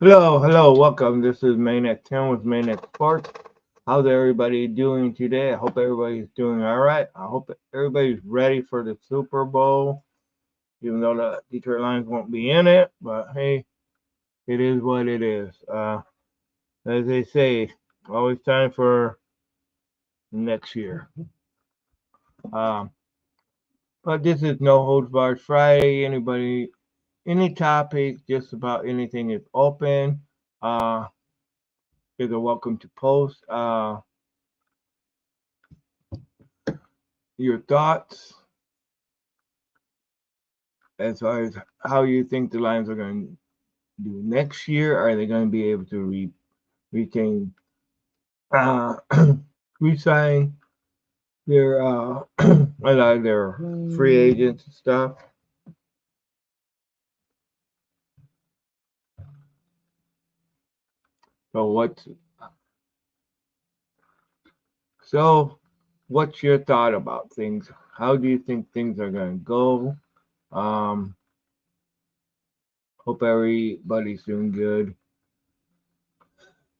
Hello, welcome. This is Mainnet 10 with Mainnet Sports. How's everybody doing today? I hope everybody's doing all right. I hope everybody's ready for the Super Bowl, even though the Detroit Lions won't be in it. But hey, it is what it is. As they say, always time for next year. Um, but this is No Holds Barred Friday. Any topic, just about anything is open. Uh, is a welcome to post. Your thoughts as far as how you think the Lions are going to do next year. Are they going to be able to retain, uh, resign their a lot of their free agents and stuff? So so what's your thought about things? How do you think things are going to go? Um, Hope everybody's doing good.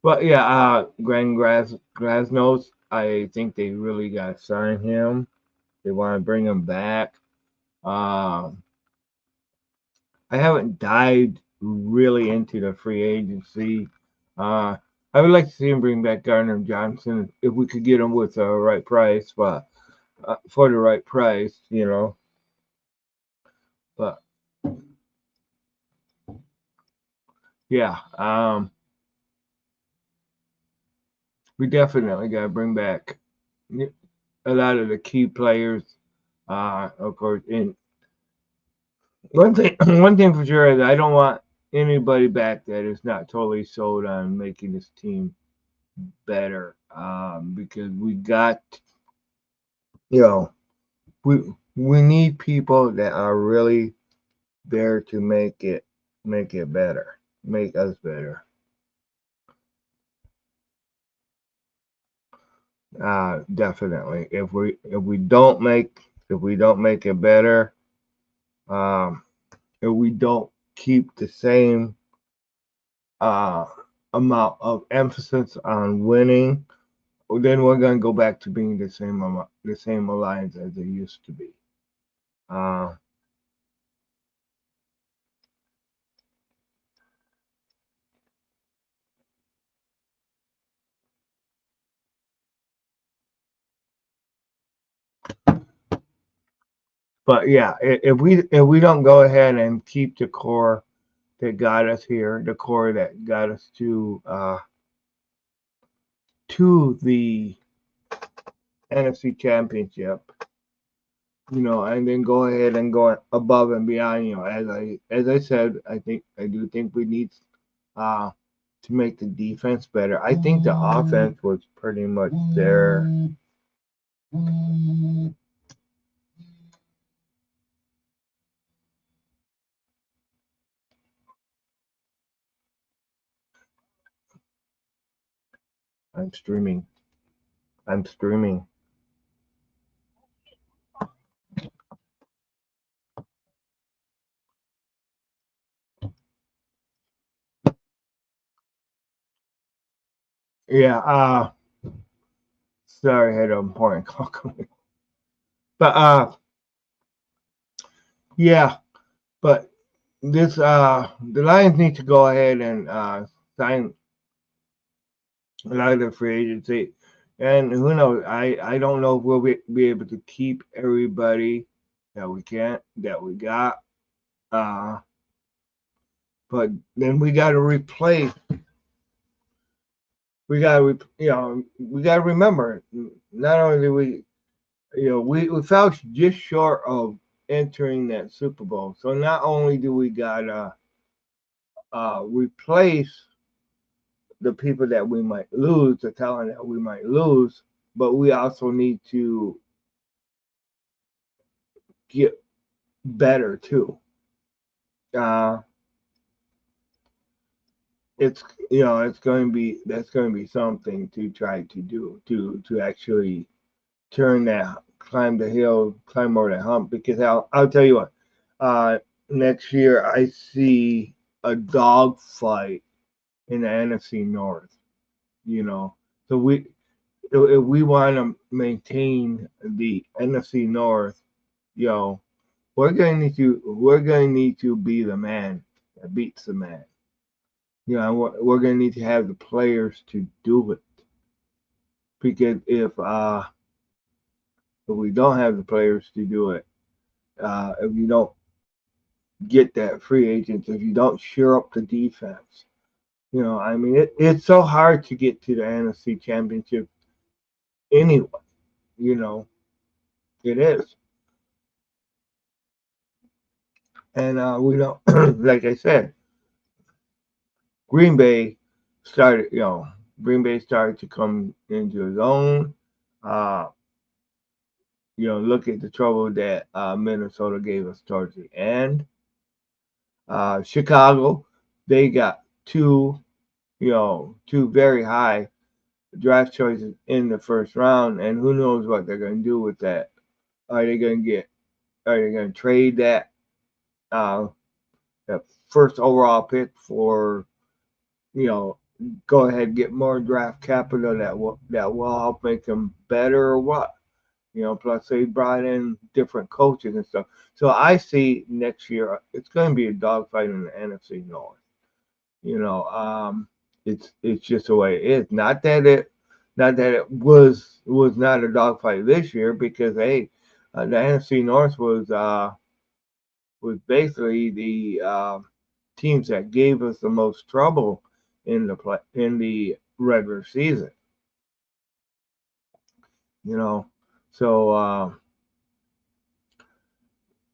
But yeah, Glenn Glasnow, I think they really got to sign him. They want to bring him back. Um, I haven't dived really into the free agency. Uh, I would like to see him bring back Gardner Johnson if we could get him with the right price, but for the right price. But yeah, we definitely got to bring back a lot of the key players. Of course, and one thing for sure is I don't want anybody back that is not totally sold on making this team better. Because we got, you know, we we need people that are really there to make it better, make us better. Definitely. If we don't make it better, um, if we don't keep the same uh amount of emphasis on winning, then we're gonna go back to being the same alliance as it used to be. Uh, but yeah, if we don't go ahead and keep the core that got us here, the core that got us to the NFC Championship, and then go ahead and go above and beyond. As I said, I do think we need uh to make the defense better. I think the offense was pretty much there. I'm streaming. I'm streaming. Yeah. Sorry, I had an important call coming. But yeah. But the Lions need to go ahead and sign a lot of the free agency. And who knows? I don't know if we'll be able to keep everybody that we got. Uh, but then we got to replace. We got to remember. Not only do we fell just short of entering that Super Bowl. So not only do we got to replace the people that we might lose, the talent that we might lose, but we also need to get better too. Uh, it's it's going to be that's going to be something to try to do to actually climb the hill, climb over the hump. Because I'll tell you what, next year I see a dog fight in the NFC North. You know, so if we want to maintain the NFC North, you know, we're going to be the man that beats the man. You know, we're going to need to have the players to do it, because if we don't have the players to do it, if you don't get that free agents, if you don't shore up the defense, you know, I mean, it's so hard to get to the NFC Championship anyway. You know, it is, and we don't. Like I said, Green Bay started. You know, Green Bay started to come into his own. Uh, you know, look at the trouble that Minnesota gave us towards the end. Chicago, they got two very high draft choices in the first round, and who knows what they're going to do with that? Are they going to get? Are they going to trade uh, that first overall pick for, you know, go ahead and get more draft capital that will help make them better, or what? You know, plus they brought in different coaches and stuff. So I see next year it's going to be a dogfight in the NFC North. You know, it's just the way it is. Not that it was not a dogfight this year, because hey, the NFC North was basically the teams that gave us the most trouble in the regular season. You know, so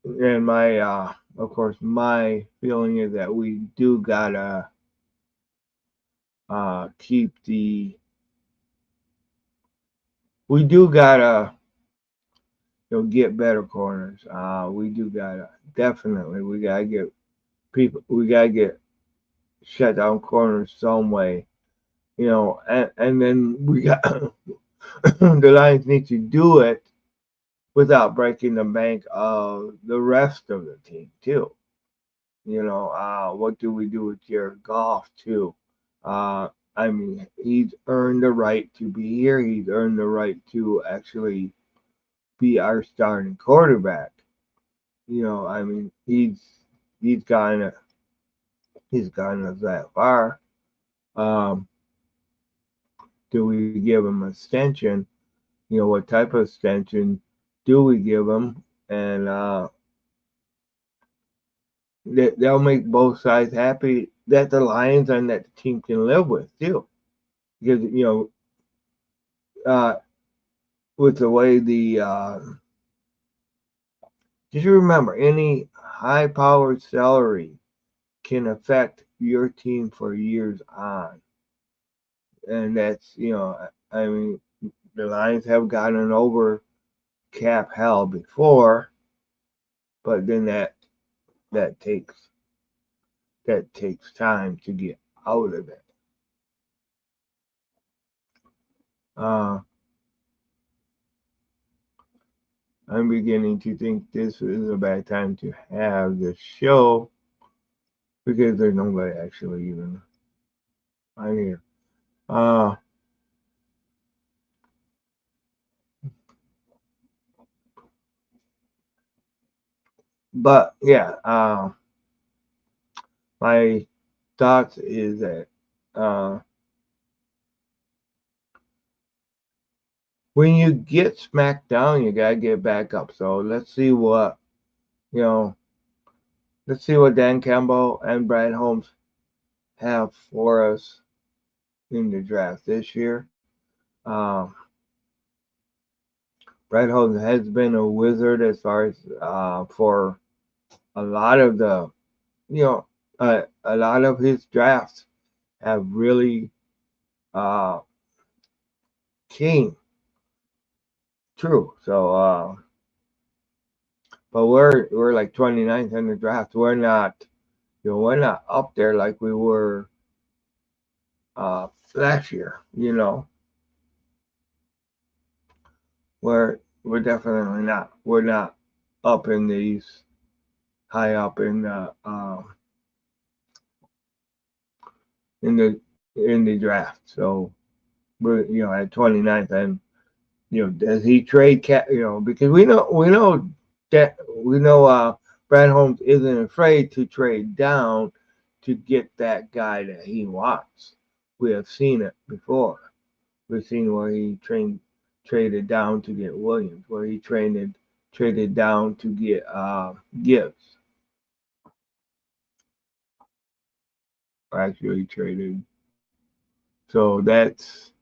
and my of course my feeling is that we do gotta keep the we do gotta, get better corners. We do gotta definitely we gotta get people we gotta get shut down corners some way. You know, and then we got the Lions need to do it without breaking the bank of the rest of the team too. You know, what do we do with Jared Goff too? Uh, I mean, he's earned the right to be here. He's earned the right to actually be our starting quarterback. You know, I mean, he's gotten he's gotten us that far. Um, do we give him an extension? You know, what type of extension do we give him? And they'll make both sides happy, that the Lions and that the team can live with too. Because, uh, with the way just remember, any high powered salary can affect your team for years on. And that's, I mean, the Lions have gotten over cap hell before, but then that takes that takes time to get out of it. Uh, I'm beginning to think this is a bad time to have the show, because there's nobody actually even on here. Uh, but yeah, my thoughts is that uh, when you get smacked down, you gotta get back up. So you know. Let's see what Dan Campbell and Brad Holmes have for us in the draft this year. Um, Brad Holmes has been a wizard as far as for a lot of the, you know, a lot of his drafts have really uh, came true. So, but we're like 29th in the draft. We're not up there like we were last year. You know, we're definitely not. We're not up in these high up in the in the draft. So we're at 29th, and does he trade because we know Brad Holmes isn't afraid to trade down to get that guy that he wants. We have seen it before. We've seen where he traded down to get Williams, where he traded down to get Gibbs. Or actually traded. So that's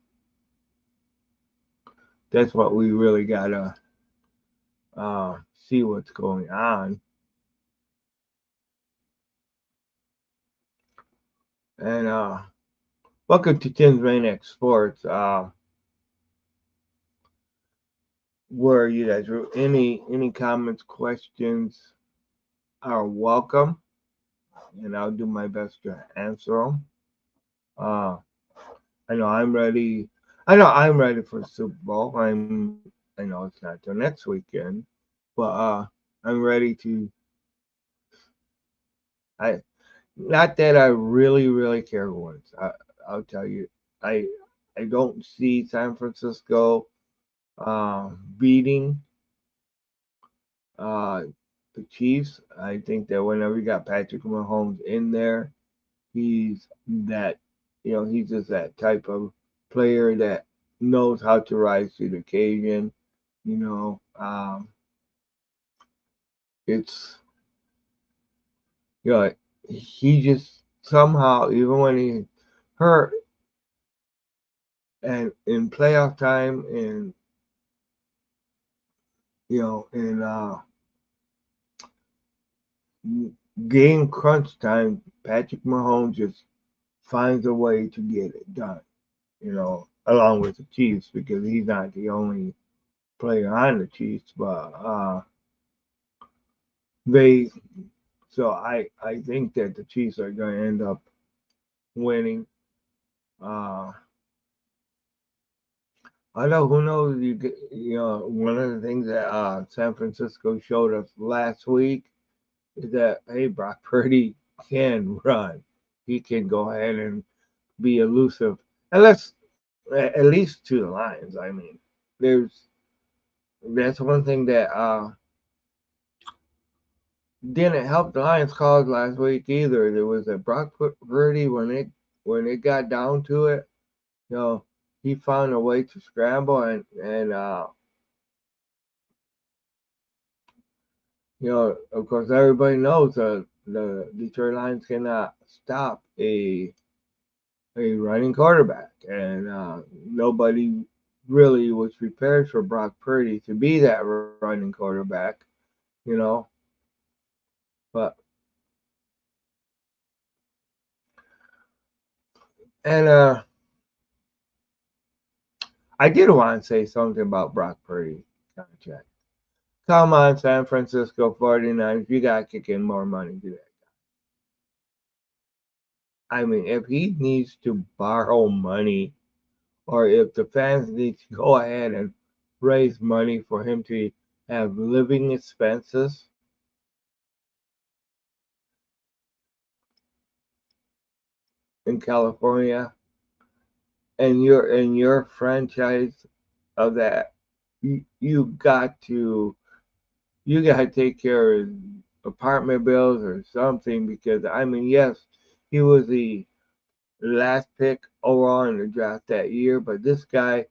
what we really gotta see what's going on. And welcome to Tim's Maniac Sports. Where are you guys? Any comments, questions are welcome, and I'll do my best to answer them. I know I'm ready. I know I'm ready for the Super Bowl. I know it's not till next weekend, but I'm ready to. I Not that I really care who wins. I'll tell you, I I don't see San Francisco beating uh, the Chiefs. I think that whenever you got Patrick Mahomes in there, he's that he's just that type of player that knows how to rise to the occasion. You know, it's he just somehow, even when he hurt and in playoff time, and in game crunch time, Patrick Mahomes just finds a way to get it done. Along with the Chiefs, because he's not the only player on the Chiefs, but they. So I think that the Chiefs are going to end up winning. Uh, I know who knows. One of the things that San Francisco showed us last week is that, hey, Brock Purdy can run. He can go ahead and be elusive, unless at least to the Lions. I mean, that's one thing that didn't help the Lions cause last week either. There was a Brock Purdy when it got down to it, you know, he found a way to scramble, and of course everybody knows the Detroit Lions cannot stop a running quarterback, and nobody really was prepared for Brock Purdy to be that running quarterback, you know. But and I did want to say something about Brock Purdy contract. Come on, San Francisco 49ers, you got to kick in more money to that. I mean, if he needs to borrow money, or if the fans need to go ahead and raise money for him to have living expenses, in California, and your franchise of that, you got to take care of apartment bills or something, because I mean, yes, he was the last pick overall in the draft that year, but this guy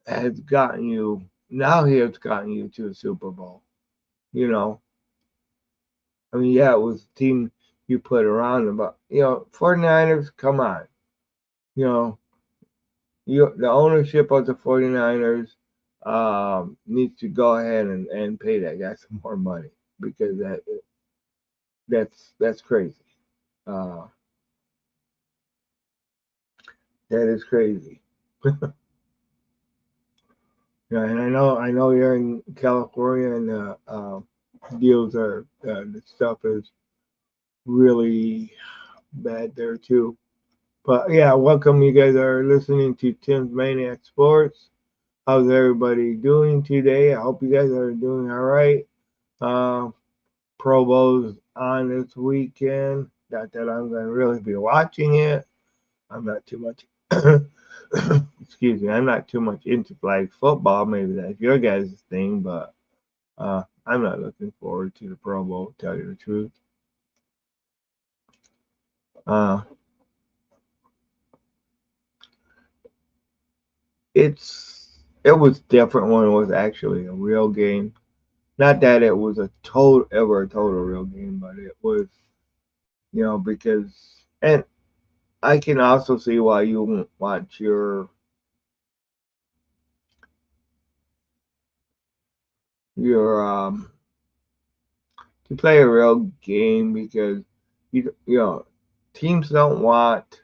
has gotten you now. He has gotten you to a Super Bowl. You know, I mean, yeah, it was the team you put around him, but 49ers, come on. You know, the ownership of the 49ers needs to go ahead and pay that guy some more money, because that's crazy. Uh, that is crazy. And I know you're in California, and deals the stuff is really bad there too. But yeah, welcome. You guys are listening to Tim's Maniac Sports. How's everybody doing today? I hope you guys are doing all right. Uh, Pro Bowl's on this weekend. Not that I'm going to really be watching it, I'm not too much. Excuse me. I'm not too much into flag football. Maybe that's your guys' thing, but I'm not looking forward to the Pro Bowl. To tell you the truth. Uh, it was different when it was actually a real game. Not that it was a total real game, but it was, because and I can also see why you wouldn't want your to play a real game because teams don't want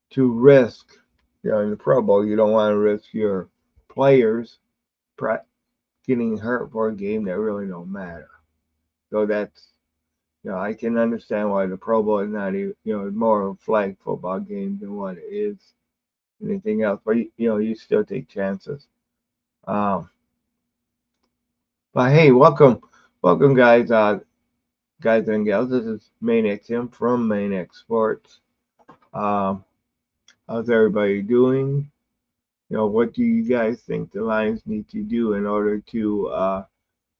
to risk, in the Pro Bowl you don't want to risk your players getting hurt for a game that really don't matter. So that's, I can understand why the Pro Bowl is not even, more of a flag football game than what it is anything else. But you still take chances. Um, but hey, welcome, guys and gals. This is Maniac Tim from Maniac Sports. Um, how's everybody doing? What do you guys think the Lions need to do in order to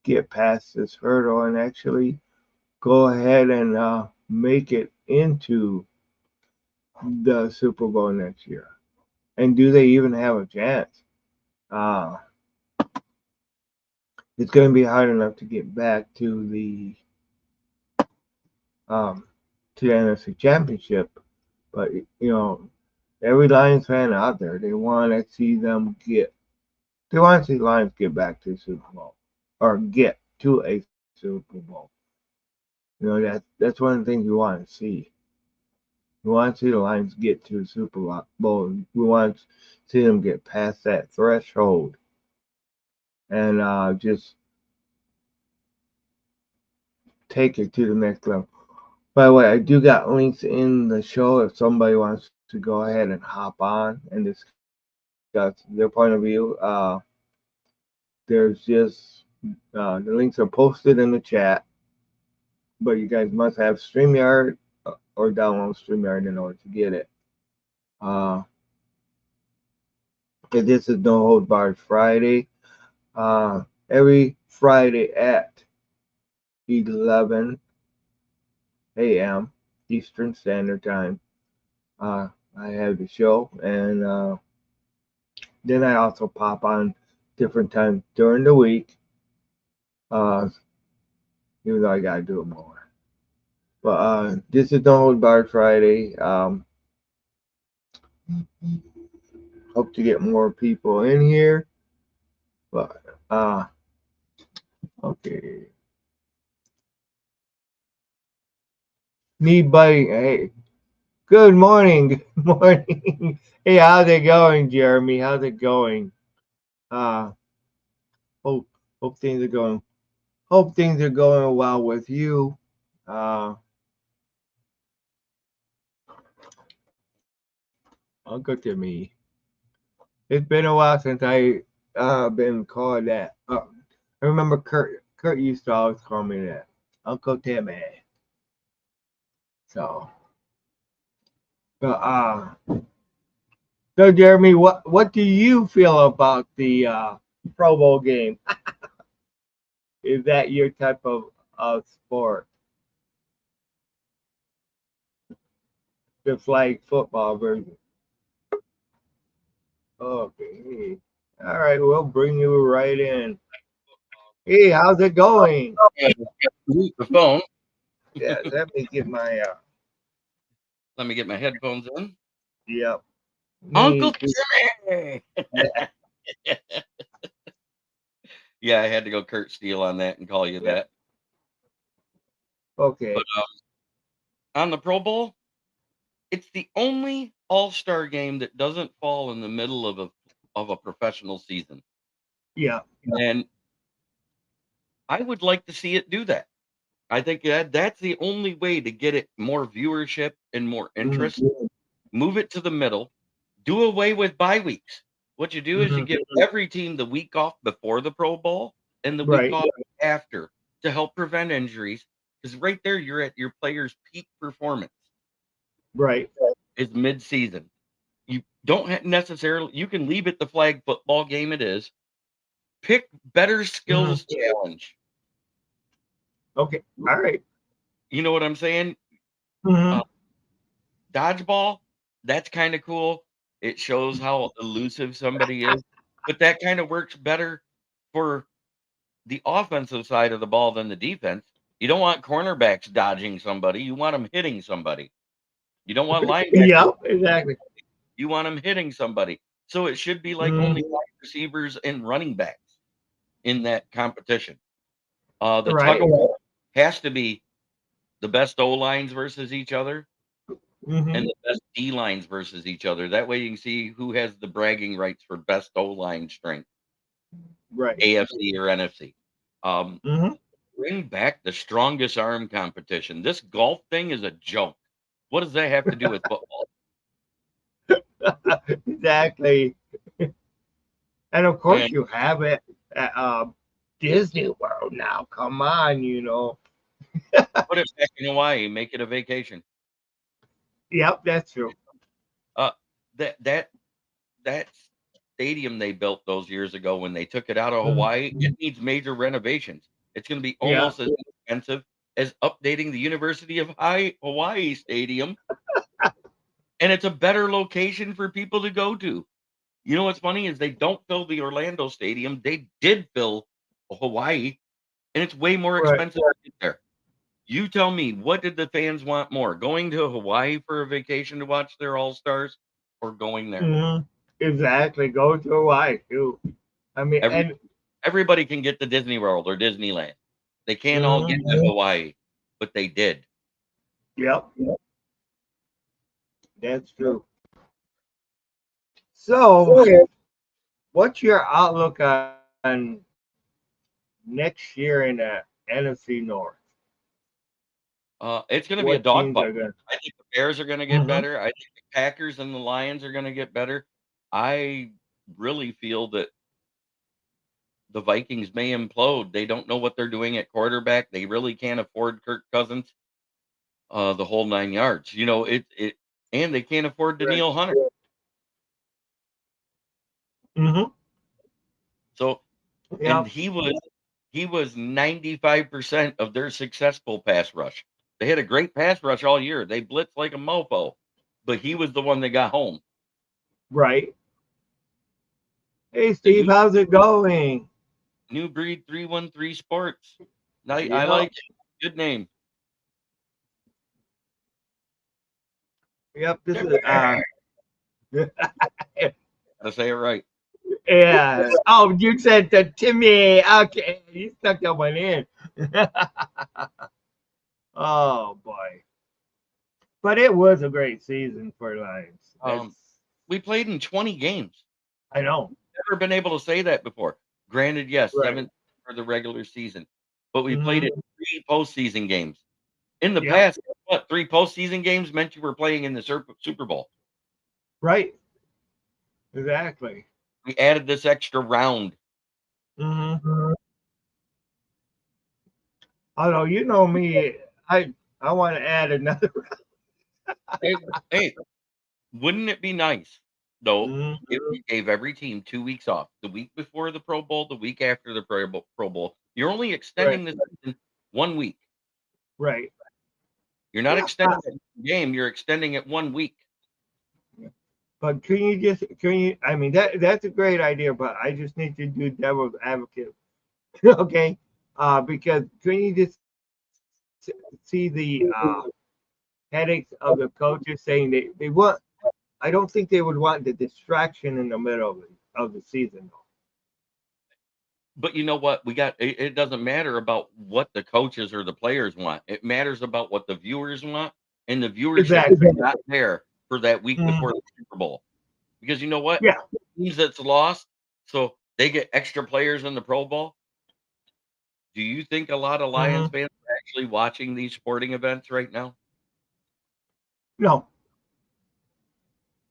get past this hurdle and actually go ahead and make it into the Super Bowl next year? And do they even have a chance? Uh, it's going to be hard enough to get back um, to the NFC Championship, but every Lions fan out there, they want to see Lions get back to the Super Bowl or get to a Super Bowl. That's one of the things we want to see. We want to see the Lions get to the Super Bowl. We want to see them get past that threshold and just take it to the next level. By the way, I do got links in the show if somebody wants to go ahead and hop on and discuss their point of view. There's just the links are posted in the chat, but you guys must have StreamYard or download StreamYard in order to get it. Uh, this is No Hold Barred Friday. Every Friday at 11 a.m. Eastern Standard Time. I have the show, and then I also pop on different times during the week. Uh, even though I gotta do it more. But this is No Hold Barred Friday. Hope to get more people in here. But okay. Need buddy. Hey, good morning. Good morning. Hey, how's it going, Jeremy? How's it going? Uh, hope hope things are going. Hope things are going well with you. Uh, Uncle Timmy. It's been a while since I been called that. I remember Kurt used to always call me that. Uncle Timmy. So, but so Jeremy, what do you feel about the Pro Bowl game? Is that your type of sport? The flag football version. Okay. All right, we'll bring you right in. Hey, how's it going? The phone. Yeah, let me get my Let me get my headphones in. yep. Uncle Timmy. Yeah, I had to go Kurt Steele on that and call you that. Okay. But on the Pro Bowl, it's the only All-Star game that doesn't fall in the middle of a professional season. Yeah. And I would like to see it do that. I think that's the only way to get it more viewership and more interest. Mm-hmm. Move it to the middle. Do away with bye weeks. What you do is you give every team the week off before the Pro Bowl and the week off after to help prevent injuries. Because right there, you're at your player's peak performance. Right. is mid-season. You don't necessarily, you can leave it the flag football game it is. Pick better skills challenge. Okay. All right. You know what I'm saying? Dodgeball, that's kind of cool. It shows how elusive somebody is, but that kind of works better for the offensive side of the ball than the defense. You don't want cornerbacks dodging somebody. You want them hitting somebody. You don't want linebackers. Yeah, exactly. You want them hitting somebody. So it should be like only wide receivers and running backs in that competition. The tug of war has to be the best O lines versus each other and the best D lines versus each other. That way you can see who has the bragging rights for best O line strength. Right. AFC or NFC. Bring back the strongest arm competition. This golf thing is a joke. What does that have to do with football? Exactly. And of course, you have it at Disney World now. Come on, you know. Put it back in Hawaii. Make it a vacation. Yep, that's true. That stadium they built those years ago when they took it out of Hawaii, it needs major renovations. It's going to be almost as expensive as updating the University of Hawaii Stadium. And it's a better location for people to go to. You know what's funny is they don't fill the Orlando Stadium. They did fill Hawaii, and it's way more expensive to get there. You tell me, what did the fans want more? Going to Hawaii for a vacation to watch their All-Stars or going there? Exactly. Go to Hawaii, too. I mean, everybody can get to Disney World or Disneyland. They can't all get to Hawaii, but they did. Yep. That's true. So, what's your outlook on next year in the NFC North? It's going to be a dogfight. I think the Bears are going to get better. I think the Packers and the Lions are going to get better. I really feel that the Vikings may implode. They don't know what they're doing at quarterback. They really can't afford Kirk Cousins, the whole 9 yards. You know, and they can't afford Danielle Hunter. So, and he was 95% of their successful pass rush. They had a great pass rush all year. They blitzed like a mofo, but he was the one that got home. Right. Hey, Steve, how's it going? New Breed 313 Sports. I like it. Good name. Yep, this is Gotta say it right. Yeah. Oh, you said to Timmy. Okay, you stuck that one in. Oh boy. But it was a great season for Lions. We played in 20 games. I know. Never been able to say that before. Granted, yes, 7 for the regular season, but we played in 3 postseason games. In the past, 3 postseason games meant you were playing in the Super Bowl. Right. Exactly. We added this extra round. Although you know me, I want to add another round. Hey, wouldn't it be nice though if we gave every team 2 weeks off? The week before the Pro Bowl, the week after the Pro Bowl. You're only extending the season 1 week. Right. You're not extending the game. You're extending it 1 week. But can you? I mean, that's a great idea, but I just need to do devil's advocate, okay? Because can you just see the headaches of the coaches saying they want? I don't think they would want the distraction in the middle of the season, though. But you know what? It doesn't matter about what the coaches or the players want. It matters about what the viewers want, and the viewership is not there for that week before the Super Bowl. Because you know what? Yeah. Teams that's lost, so they get extra players in the Pro Bowl. Do you think a lot of Lions fans are actually watching these sporting events right now? No.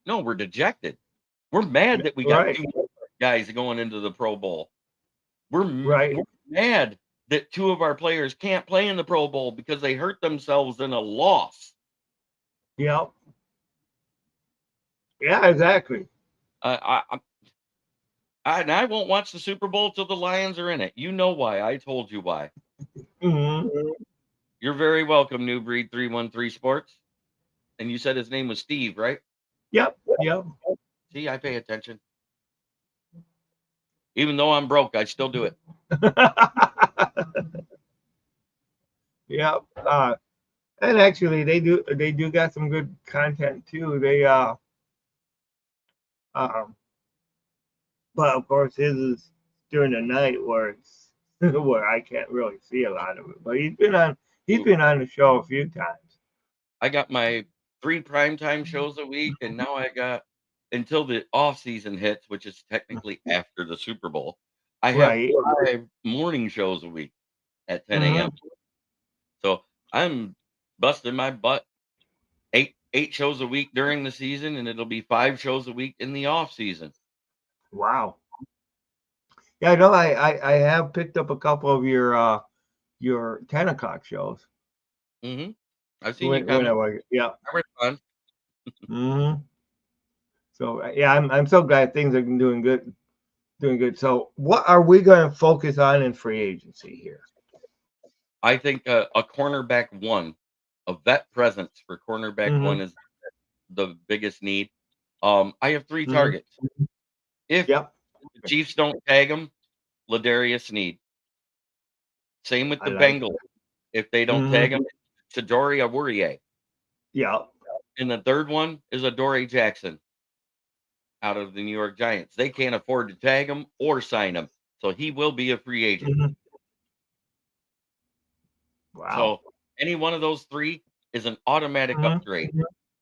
No, we're dejected. We're mad that we got 2 guys going into the Pro Bowl. We're mad that 2 of our players can't play in the Pro Bowl because they hurt themselves in a loss. Yep. Yeah, exactly. And I won't watch the Super Bowl till the Lions are in it. You know why? I told you why. Hmm. You're very welcome, New Breed 313 Sports. And you said his name was Steve, right? Yep. Yep. See, I pay attention. Even though I'm broke, I still do it. Yep. And actually, they do got some good content too. Um, but of course, his is during the night where it's where I can't really see a lot of it. But he's been on the show a few times. I got my 3 primetime shows a week, and now I got until the off season hits, which is technically after the Super Bowl. I have Right. 5 morning shows a week at 10 Hmm. a.m. So I'm busting my butt 8 shows a week during the season, and it'll be 5 shows a week in the off season. Wow. Yeah, I know. I have picked up a couple of your 10 o'clock shows I've seen you when I comment. was, yeah. I respond. Hmm. So yeah, I'm so glad things are doing good, doing good. So what are we going to focus on in free agency here? I think a cornerback one, a vet presence for cornerback Hmm. one is the biggest need. I have 3 Hmm. targets. If Yep. the Chiefs don't tag him, Ladarius Sneed. Same with I the like Bengals. that. If they don't Hmm. tag him, Sajori Awurie. Yep. And the third one is Adoree Jackson out of the New York Giants. They can't afford to tag him or sign him, so he will be a free agent. Hmm. Wow. So any one of those 3 is an automatic Hmm. upgrade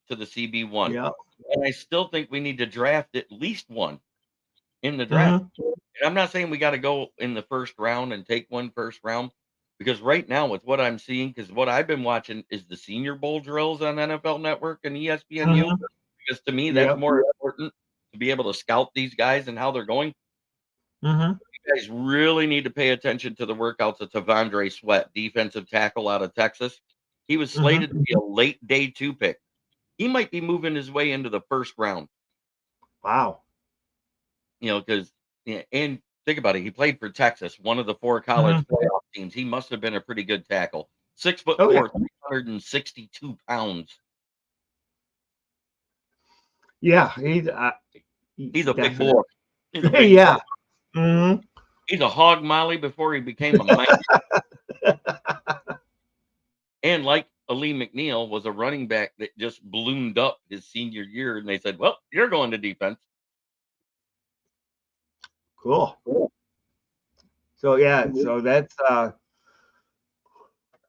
to the CB1. Yep. And I still think we need to draft at least one in the draft. Hmm. And I'm not saying we got to go in the first round and take one first round because right now with what I'm seeing, because what I've been watching is the Senior Bowl drills on NFL Network and ESPNU. Hmm. Because to me, that's Yep. more important to be able to scout these guys and how they're going. Hmm. You guys really need to pay attention to the workouts of Tavondre Sweat, defensive tackle out of Texas. He was Hmm. slated to be a late day 2 pick. He might be moving his way into the first round. Wow. Because and think about it, he played for Texas, one of the 4 college Hmm. playoff teams. He must have been a pretty good tackle. 6'4", Oh yeah. 362 pounds. Yeah. He's a big Definitely. boy. He's a big Yeah. fella. Hmm. He's a hog molly before he became a man. And like Ali McNeil was a running back that just ballooned up his senior year, and they said, "Well, you're going to defense." Cool. So yeah. So that's.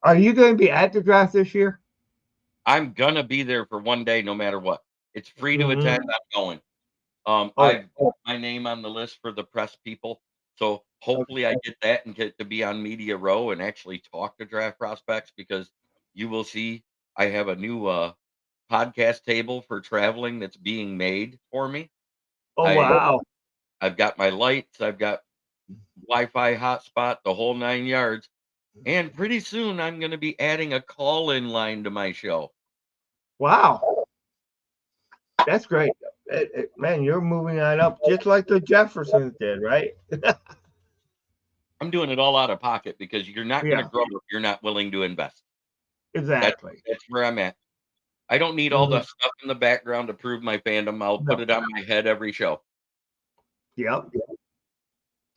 Are you going to be at the draft this year? I'm gonna be there for one day, no matter what. It's free to Hmm. attend. I'm going. Oh yeah. I've put my name on the list for the press people, so hopefully I get that and get to be on Media Row and actually talk to draft prospects because you will see I have a new podcast table for traveling that's being made for me. Oh I wow. I've got my lights, I've got Wi-Fi hotspot, the whole 9 yards, and pretty soon I'm gonna be adding a call-in line to my show. Wow. That's great. Man, you're moving on up just like the Jeffersons did, right? I'm doing it all out of pocket because you're not gonna Yeah, grow if you're not willing to invest. That's exactly. that's where I'm at. I don't need all the Hmm. stuff in the background to prove my fandom. I'll put No. it on my head every show. Yep.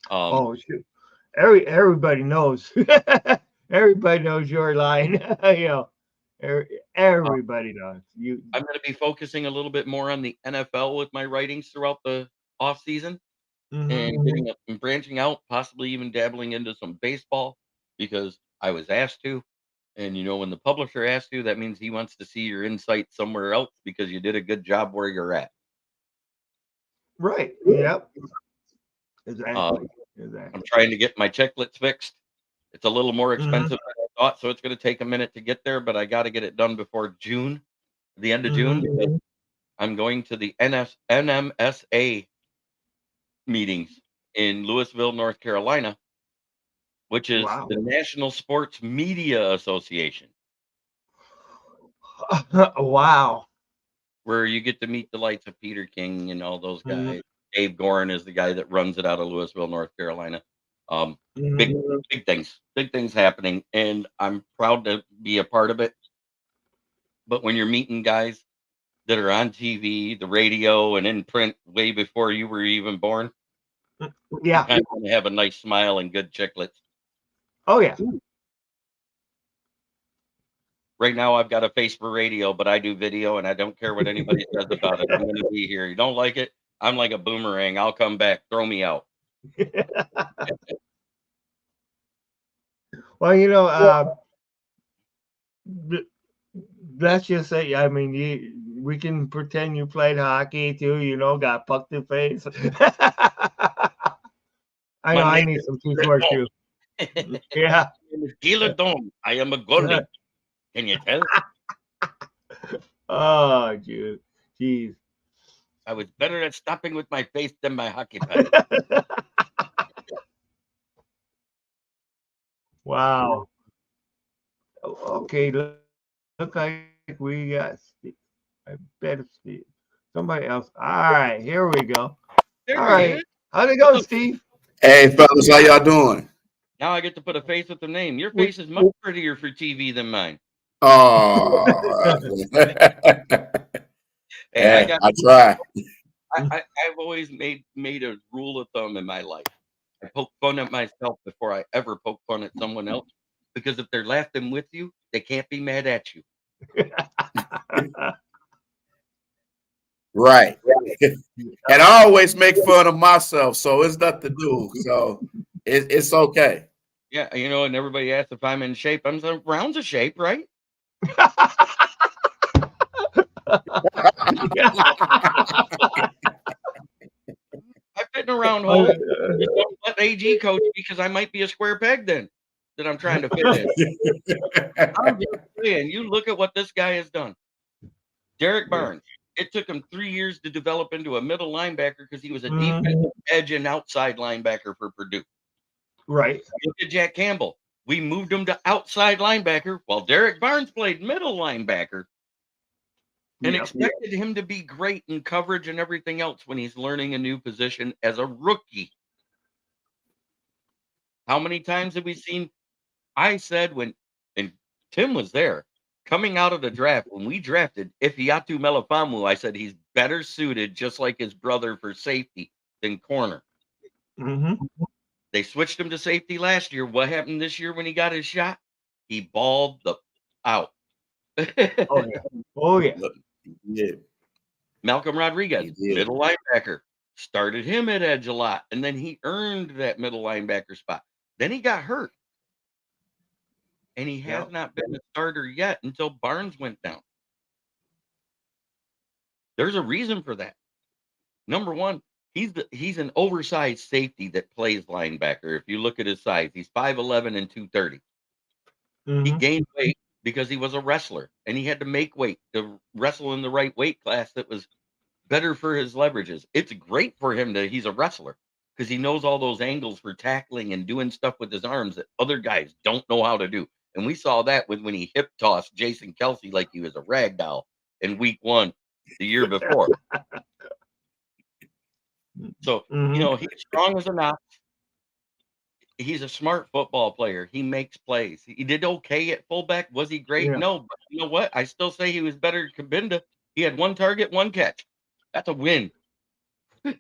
Um, Oh shoot. Everybody knows. Everybody knows your line. uh, Everybody knows you. I'm gonna be focusing a little bit more on the NFL with my writings throughout the off season Hmm. and getting and branching out, possibly even dabbling into some baseball because I was asked to. And when the publisher asks you, that means he wants to see your insight somewhere else because you did a good job where you're at. Right. Yep. Um, Exactly. I'm Exactly. trying to get my checklets fixed. It's a little more Hmm. expensive than I thought, so it's going to take a minute to get there, but I got to get it done before June, the end of June, Hmm. because I'm going to the NMSA meetings in Louisville, North Carolina, which is Wow. the National Sports Media Association. Wow. where you get to meet the likes of Peter King and all those guys. Dave Gorin is the guy that runs it out of Louisville, North Carolina. Big things happening, and I'm proud to be a part of it. But when you're meeting guys that are on TV, the radio, and in print way before you were even born, you kind of want to have a nice smile and good chiclets. Oh yeah. Right now, I've got a face for radio, but I do video, and I don't care what anybody says about it. I'm going to be here. You don't like it? I'm like a boomerang. I'll come back. Throw me out. Well, you know, let's just say, I mean, we can pretend you played hockey too. You know, got pucked in the face. I know I need some teamwork too. Yeah. Gila Dome. I am a goalie. Can you tell? Oh, dude. Jeez. I was better at stopping with my face than my hockey pad. Wow. Okay, look like we got Steve. I bet it's Steve. Somebody else. All right, here we go. All right. How'd it go, Steve? Hey, fellas, how y'all doing? Now I get to put a face with the name. Your face is much prettier for TV than mine. Oh, Hey, I try. I've always made a rule of thumb in my life. I poke fun at myself before I ever poke fun at someone else, because if they're laughing with you, they can't be mad at you. Right. And I always make fun of myself, so it's nothing to do. So it's okay. Yeah, you know, and everybody asks if I'm in shape. I'm saying rounds of shape, right? I fit in a round hole. You don't let AG coach because I might be a square peg then that I'm trying to fit in. I'm just saying, you look at what this guy has done. Derek Barnes. It took him 3 years to develop into a middle linebacker because he was a defensive edge and outside linebacker for Purdue. Right. Look at Jack Campbell. We moved him to outside linebacker while Derek Barnes played middle linebacker and expected him to be great in coverage and everything else when he's learning a new position as a rookie. How many times have we seen? I said and Tim was there, coming out of the draft, when we drafted Ifeatu Melifonwu, I said he's better suited, just like his brother, for safety than corner. They switched him to safety last year. What happened this year when he got his shot? He balled out. Oh, yeah. Yeah. Malcolm Rodriguez, middle linebacker, started him at edge a lot, and then he earned that middle linebacker spot. Then he got hurt. And he has not been a starter yet until Barnes went down. There's a reason for that. Number one, he's an oversized safety that plays linebacker. If you look at his size, he's 5'11" and 230. He gained weight because he was a wrestler, and he had to make weight to wrestle in the right weight class that was better for his leverages. It's great for him that he's a wrestler because he knows all those angles for tackling and doing stuff with his arms that other guys don't know how to do. And we saw that when he hip tossed Jason Kelsey like he was a rag doll in week 1 the year before. So, you know, he's strong as an ox. He's a smart football player. He makes plays. He did okay at fullback. Was he great? No, but you know what? I still say he was better than Kabinda. He had 1 target, 1 catch. That's a win. Yeah,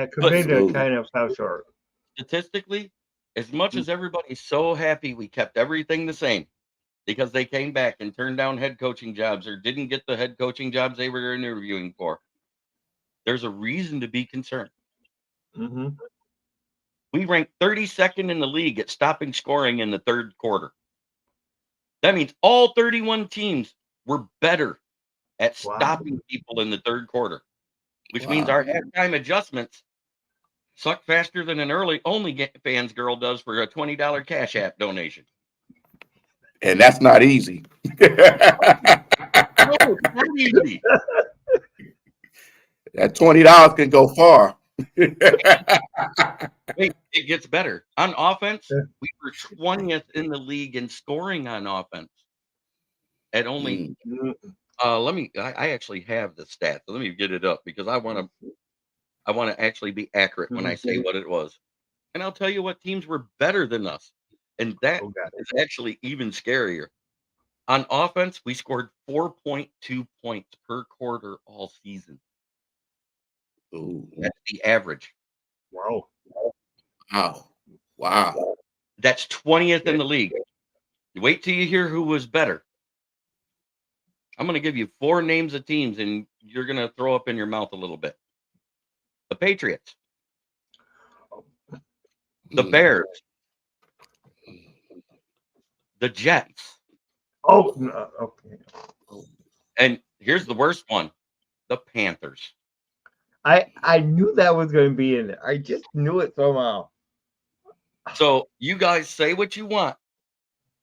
Kabinda kind of fell short. Statistically, as much as everybody's so happy we kept everything the same because they came back and turned down head coaching jobs or didn't get the head coaching jobs they were interviewing for, there's a reason to be concerned. We ranked 32nd in the league at stopping scoring in the 3rd quarter. That means all 31 teams were better at stopping people in the 3rd quarter, which means our halftime adjustments suck faster than an early OnlyFans girl does for a $20 Cash App donation. And that's not easy. No, it's not easy. That $20 can go far. Wait, it gets better. On offense, we were 20th in the league in scoring on offense. At only, I actually have the stats. Let me get it up because I want to actually be accurate when I say what it was. And I'll tell you what teams were better than us. And that is actually even scarier. On offense, we scored 4.2 points per quarter all season. Ooh. That's the average. Wow. That's 20th in the league. Wait till you hear who was better. I'm going to give you 4 names of teams, and you're going to throw up in your mouth a little bit. The Patriots. The Bears. The Jets. Oh, no, okay. And here's the worst one. The Panthers. I knew that was going to be in there. I just knew it somehow. So you guys say what you want.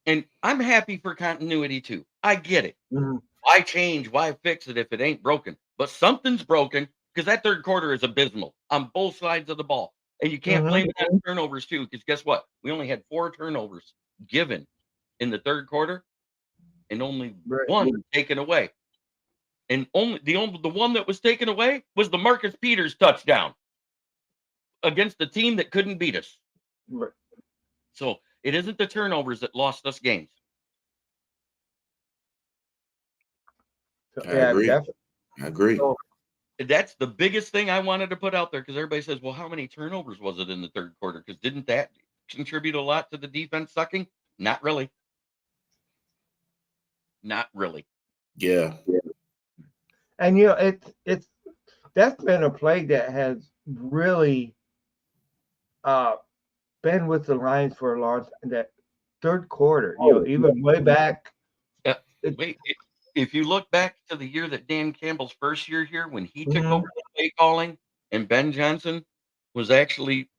And I'm happy for continuity too. I get it. Why change? Why fix it if it ain't broken? But something's broken because that third quarter is abysmal on both sides of the ball. And you can't blame it on turnovers too, because guess what? We only had 4 turnovers given in the third quarter and only 1 taken away. And the one that was taken away was the Marcus Peters touchdown against the team that couldn't beat us. Right. So it isn't the turnovers that lost us games. I agree. Definitely. I agree. So that's the biggest thing I wanted to put out there because everybody says, well, how many turnovers was it in the third quarter? Because didn't that contribute a lot to the defense sucking? Not really. Not really. Yeah. And that's been a play that has really been with the Lions for a long time. That third quarter, even way back. If you look back to the year that Dan Campbell's first year here, when he took over the play calling, and Ben Johnson was actually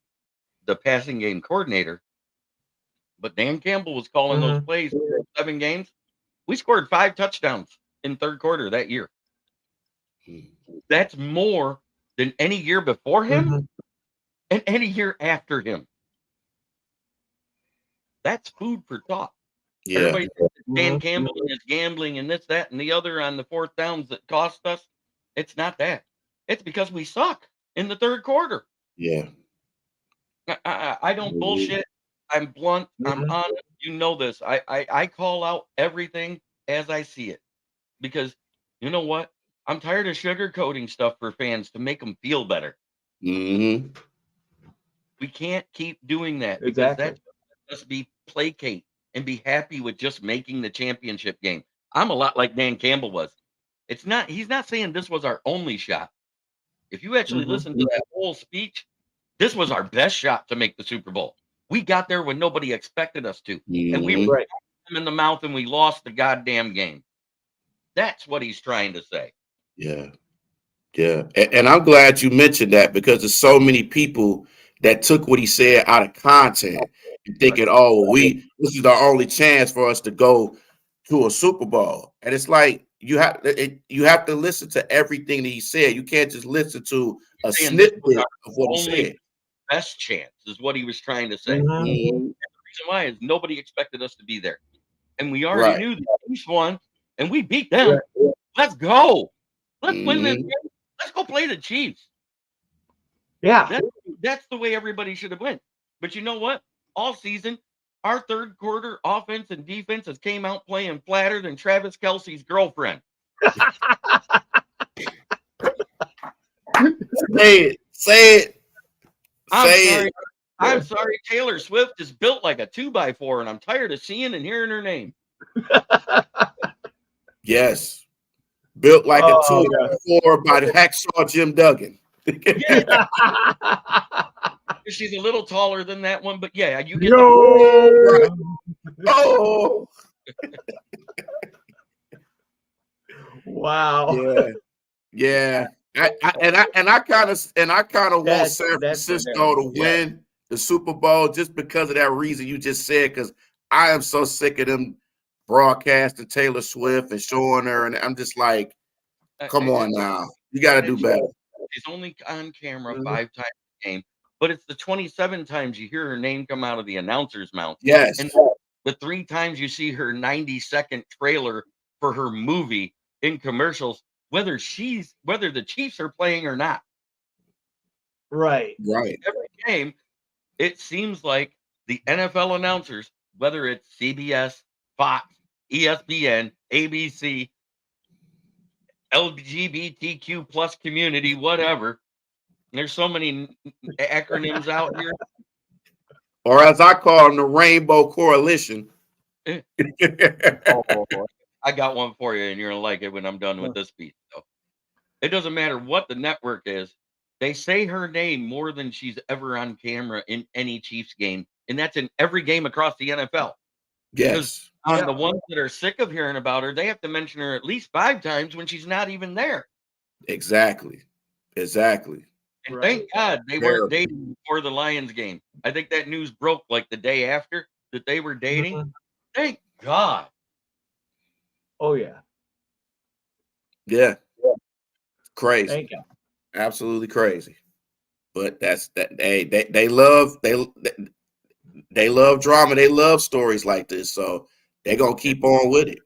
the passing game coordinator, but Dan Campbell was calling those plays for 7 games. We scored 5 touchdowns in third quarter that year. That's more than any year before him and any year after him. That's food for thought. Yeah. Everybody says Dan Campbell and his gambling and this, that, and the other on the 4th downs that cost us. It's not that. It's because we suck in the third quarter. Yeah. I don't bullshit. I'm blunt. I'm honest. You know this. I call out everything as I see it. Because you know what? I'm tired of sugarcoating stuff for fans to make them feel better. We can't keep doing that because that must be placate and be happy with just making the championship game. I'm a lot like Dan Campbell was. He's not saying this was our only shot. If you actually listen to that whole speech, this was our best shot to make the Super Bowl. We got there when nobody expected us to. And we were them in the mouth and we lost the goddamn game. That's what he's trying to say. Yeah. Yeah. And I'm glad you mentioned that because there's so many people that took what he said out of content and thinking, oh, this is the only chance for us to go to a Super Bowl. And it's like you have to listen to everything that he said. You can't just listen to a snippet of what he said. Best chance is what he was trying to say. And the reason why is nobody expected us to be there. And we already knew the Chiefs won and we beat them. Let's go. Let's win this game. Let's go play the Chiefs. Yeah. That's the way everybody should have went. But you know what? All season, our third quarter offense and defense has came out playing flatter than Travis Kelce's girlfriend. Say it. I'm sorry. Taylor Swift is built like a 2x4, and I'm tired of seeing and hearing her name. Yes. Built like a 2x4 by the hacksaw Jim Duggan. She's a little taller than that one, but yeah, you get Oh. Wow. Yeah. I kind of want San Francisco to win the Super Bowl just because of that reason you just said. Because I am so sick of them broadcasting Taylor Swift and showing her, and I'm just like, come on now, you got to do better. She's only on camera 5 times a game, but it's the 27 times you hear her name come out of the announcer's mouth. Yes. And the 3 times you see her 90-second trailer for her movie in commercials, whether the Chiefs are playing or not. Right. Every game, it seems like the NFL announcers, whether it's CBS, Fox, ESPN, ABC, LGBTQ plus community, whatever. There's so many acronyms out here. Or as I call them, the Rainbow Coalition. Oh, I got one for you, and you're gonna like it when I'm done with this piece. So, it doesn't matter what the network is. They say her name more than she's ever on camera in any Chiefs game, and that's in every game across the NFL. Yes. On the ones that are sick of hearing about her, they have to mention her at least 5 times when she's not even there. Exactly. And thank God they weren't dating before the Lions game. I think that news broke like the day after that they were dating. Mm-hmm. Thank God. Oh yeah. Yeah. Crazy. Thank you. Absolutely crazy. But that's that. They love drama. They love stories like this. So they're gonna keep on with it.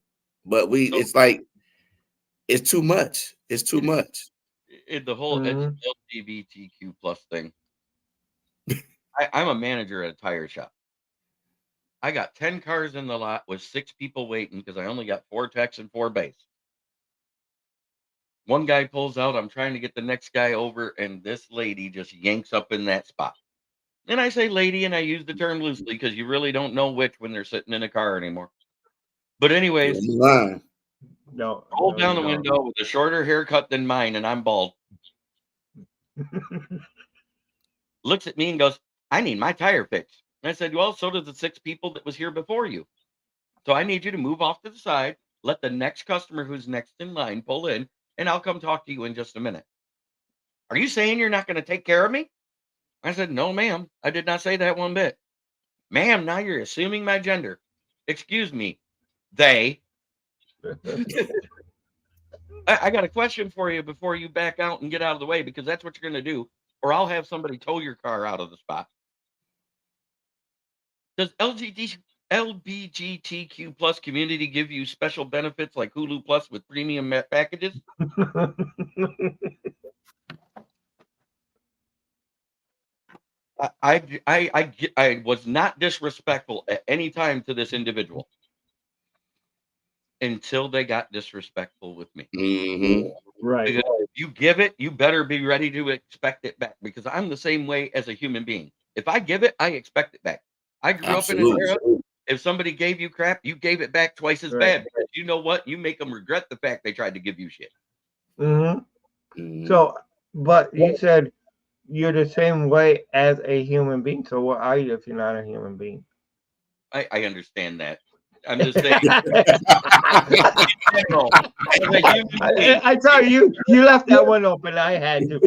But it's like it's too much. It's too much. The whole LGBTQ plus thing. I'm a manager at a tire shop. I got 10 cars in the lot with 6 people waiting because I only got 4 techs and 4 bays. One guy pulls out. I'm trying to get the next guy over, and this lady just yanks up in that spot. And I say lady, and I use the term loosely because you really don't know which when they're sitting in a car anymore. But anyways, roll down the window with a shorter haircut than mine, and I'm bald. Looks at me and goes, I need my tire fixed. And I said, well, so does the 6 people that was here before you. So I need you to move off to the side, let the next customer who's next in line pull in, and I'll come talk to you in just a minute. Are you saying you're not going to take care of me? I said, no, ma'am. I did not say that one bit. Ma'am, now you're assuming my gender. Excuse me. They. I got a question for you before you back out and get out of the way, because that's what you're going to do, or I'll have somebody tow your car out of the spot. Does LGBTQ plus community give you special benefits like Hulu Plus with premium packages? I was not disrespectful at any time to this individual until they got disrespectful with me. Mm-hmm. Right. Because if you give it, you better be ready to expect it back, because I'm the same way as a human being. If I give it, I expect it back. I grew up in an era, if somebody gave you crap, you gave it back twice as bad, because you know what? You make them regret the fact they tried to give you shit. Mm-hmm. So, but you said you're the same way as a human being. So what are you if you're not a human being? I understand that. I'm just saying. I saw you left that one open. I had to.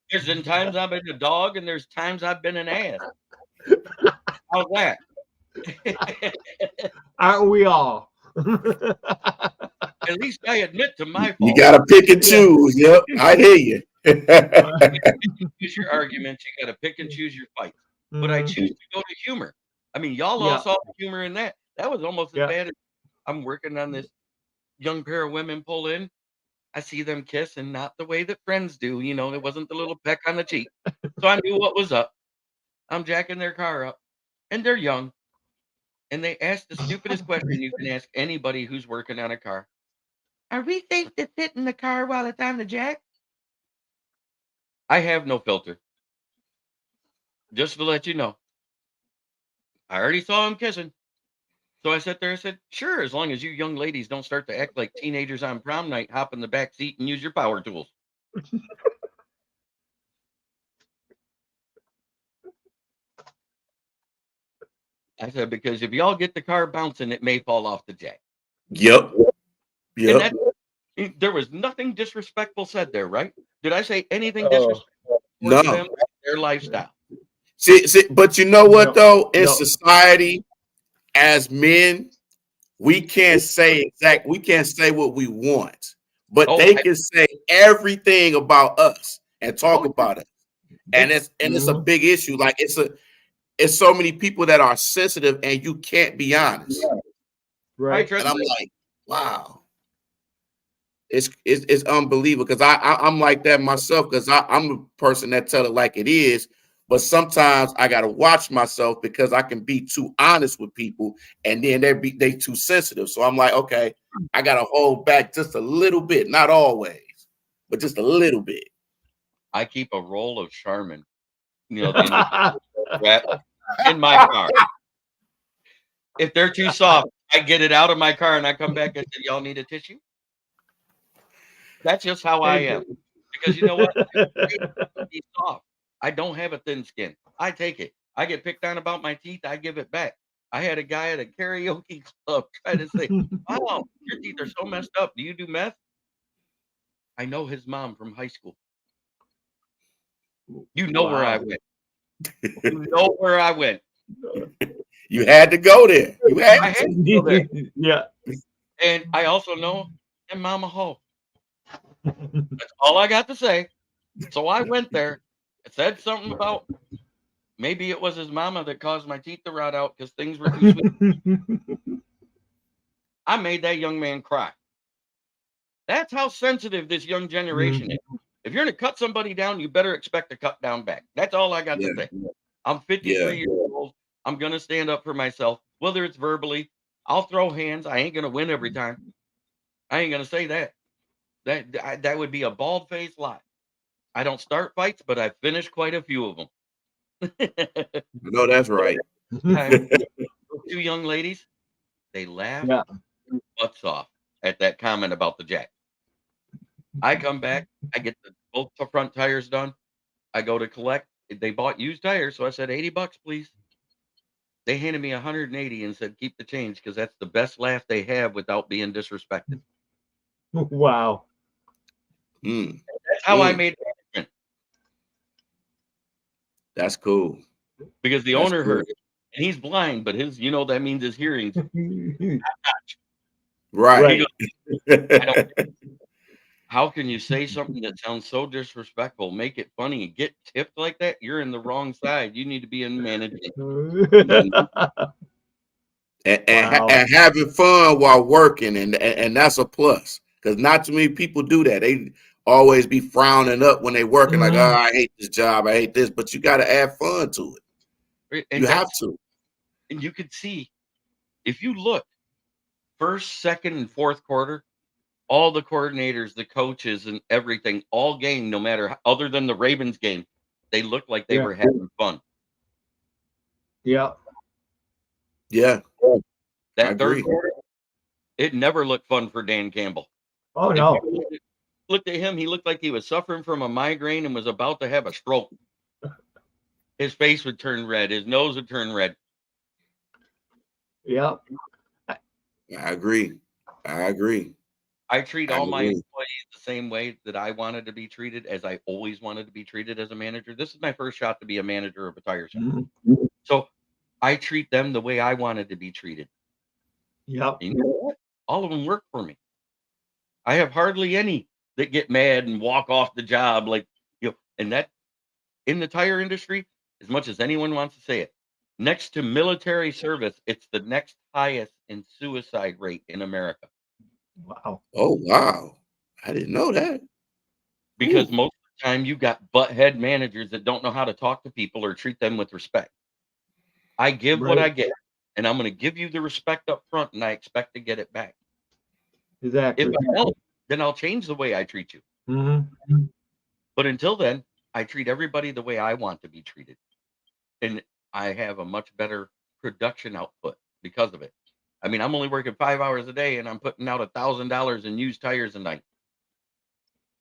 There's been times I've been a dog, and there's times I've been an ass. How's that? Aren't we all? At least I admit to my fault. You gotta pick and choose. Yep, I hear you. Choose your arguments. You gotta pick and choose your fights. But I choose to go to humor. I mean, y'all all saw the humor in that. That was almost as bad as I'm working on this young pair of women pull in. I see them kiss, and not the way that friends do. You know, it wasn't the little peck on the cheek. So I knew what was up. I'm jacking their car up, and they're young. And they ask the stupidest question you can ask anybody who's working on a car. Are we safe to sit in the car while it's on the jack? I have no filter. Just to let you know. I already saw him kissing. So I sat there and said, sure, as long as you young ladies don't start to act like teenagers on prom night, hop in the back seat and use your power tools. I said, because if y'all get the car bouncing, it may fall off the jack. Yep. There was nothing disrespectful said there, right? Did I say anything disrespectful? No. Them, their lifestyle. See, but you know what, though? In society, as men, we can't say what we want, but they can say everything about us and talk about it. And it's a big issue. Like it's so many people that are sensitive, and you can't be honest. Right. And I'm like, Wow. It's unbelievable because I'm like that myself because I'm a person that tell it like it is, but sometimes I gotta watch myself because I can be too honest with people and then they too sensitive. So I'm like, okay, I gotta hold back just a little bit, not always, but just a little bit. I keep a roll of Charmin, the wrap in my car. If they're too soft, I get it out of my car and I come back and say, "Y'all need a tissue?" That's just how I am. Because you know what? Be soft. I don't have a thin skin. I take it. I get picked on about my teeth. I give it back. I had a guy at a karaoke club try to say, "Wow, your teeth are so messed up. Do you do meth?" I know his mom from high school. You know where I went. You know where I went. You had to go there. You I had had to. to go there. Yeah. And I also know and Mama Ho. That's all I got to say. So I went there. It said something about maybe it was his mama that caused my teeth to rot out because things were too sweet. I made that young man cry. That's how sensitive this young generation is. If you're going to cut somebody down, you better expect to cut down back. That's all I got to say. I'm 53 years old. I'm going to stand up for myself, whether it's verbally. I'll throw hands. I ain't going to win every time. I ain't going to say that. That would be a bald-faced lie. I don't start fights, but I've finished quite a few of them. No, that's right. Two young ladies, they laughed butts off at that comment about the jack. I come back, I get both the front tires done. I go to collect. They bought used tires, so I said, $80, please. They handed me 180 and said, keep the change because that's the best laugh they have without being disrespected. Wow. That's how I made it. That's cool. Because the owner heard it. And he's blind, but that means his hearing's right. How can you say something that sounds so disrespectful, make it funny, and get tipped like that? You're in the wrong side. You need to be in management. and having fun while working, and that's a plus because not too many people do that. They always be frowning up when they working, like, oh, I hate this job, I hate this, but you got to add fun to it. And you have to. And you could see, if you look, first, second, and fourth quarter, all the coordinators, the coaches, and everything, all game, no matter other than the Ravens game, they looked like they were having fun. Yeah. Yeah. That third quarter, it never looked fun for Dan Campbell. Oh, no. Looked at him, he looked like he was suffering from a migraine and was about to have a stroke. His face would turn red. His nose would turn red. Yeah. I agree. I treat all my employees the same way that I wanted to be treated, as I always wanted to be treated as a manager. This is my first shot to be a manager of a tire shop. So I treat them the way I wanted to be treated. Yep. You know what? All of them work for me. I have hardly any that get mad and walk off the job and that in the tire industry, as much as anyone wants to say it, next to military service, it's the next highest in suicide rate in America. Wow. Oh, wow. I didn't know that. Because most of the time you got butthead managers that don't know how to talk to people or treat them with respect. I give what I get, and I'm going to give you the respect up front, and I expect to get it back. Exactly. If I don't, then I'll change the way I treat you. But until then, I treat everybody the way I want to be treated. And I have a much better production output because of it. I mean, I'm only working 5 hours a day, and I'm putting out $1,000 in used tires a night.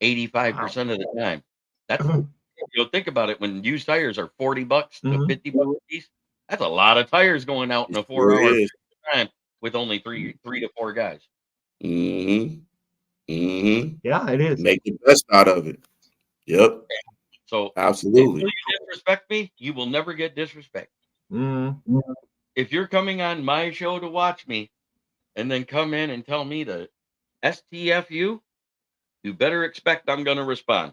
85% of the time. That's think about it. When used tires are $40 to $50 a piece, that's a lot of tires going out in a 4-hour time with only three to four guys. Yeah, it is. Make the best out of it. Yep. So absolutely. Until you disrespect me, you will never get disrespect. If you're coming on my show to watch me and then come in and tell me to STFU, you better expect I'm going to respond,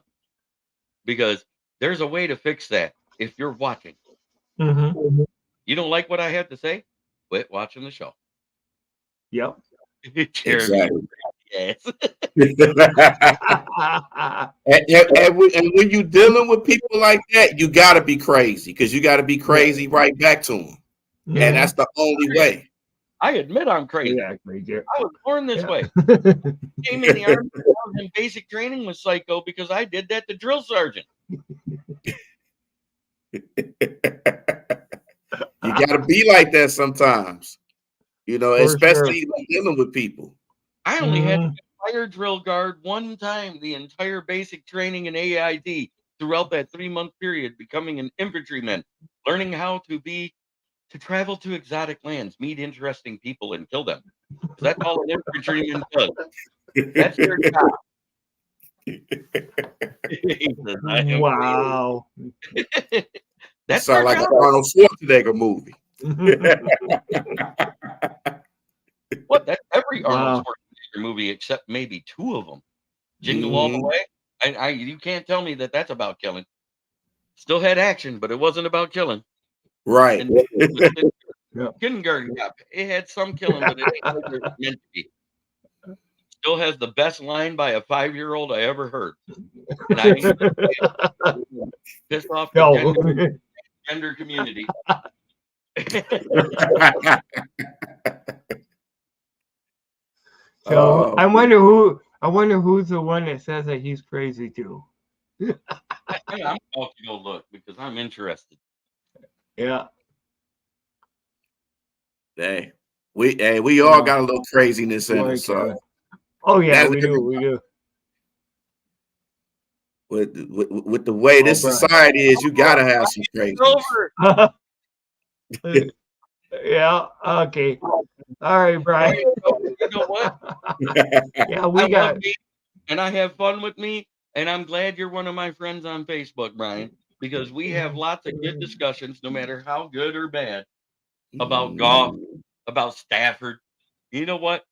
because there's a way to fix that. If you're watching, you don't like what I have to say, quit watching the show. Yep. Exactly. Yes. And when you're dealing with people like that, you got to be crazy because you got to be crazy right back to them. And that's the only way. I admit I'm crazy. Exactly. Yeah. I was born this way. Came in the army when I was in basic training with psycho because I did that to drill sergeant. You got to be like that sometimes, you know, For especially dealing with people. I only had to fire drill guard one time the entire basic training in AIT throughout that 3-month period, becoming an infantryman, learning how to travel to exotic lands, meet interesting people, and kill them. That's all an infantryman does. That's their job. Wow. That's sound like an Arnold Schwarzenegger movie. What? That's every Arnold Schwarzenegger movie except maybe 2 of them. Jingle All the Way. You can't tell me that that's about killing. Still had action, but it wasn't about killing. Right. Kindergarten Cop. It had some killing, but it ain't what it was meant to be. Still has the best line by a 5-year-old I ever heard. And I ain't pissed off the gender community. So I wonder who's the one that says that he's crazy too. I'm about to go look because I'm interested. Yeah. Hey, we all got a little craziness in us. So. Oh yeah, we do. With the way this society is, you gotta have some crazy. Yeah. Okay. All right, Brian. You know what? Yeah, we got. And I have fun with me, and I'm glad you're one of my friends on Facebook, Brian, because we have lots of good discussions, no matter how good or bad, about golf, about Stafford. You know what?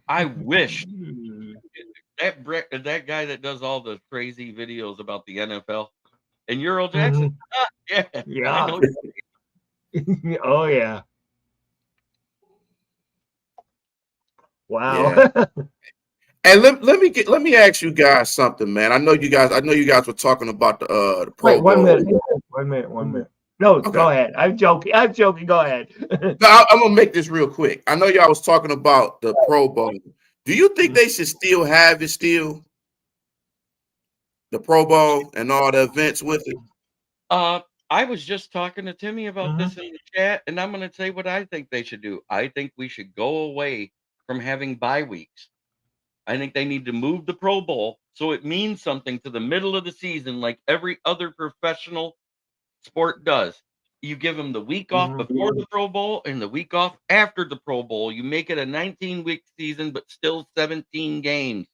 I wish that guy that does all the crazy videos about the NFL and Euro Jackson. Yeah. I know. Oh yeah. Wow. Yeah. And let me ask you guys something, man. I know you guys were talking about the Pro Bowl. 1 minute. No, okay. Go ahead. I'm joking. Go ahead. No, I'm gonna make this real quick. I know y'all was talking about the Pro Bowl. Do you think they should still have it the Pro Bowl and all the events with it? I was just talking to Timmy about this in the chat, and I'm going to say what I think they should do. I think we should go away from having bye weeks. I think they need to move the Pro Bowl so it means something to the middle of the season, like every other professional sport does. You give them the week off before the Pro Bowl and the week off after the Pro Bowl. You make it a 19-week season, but still 17 games.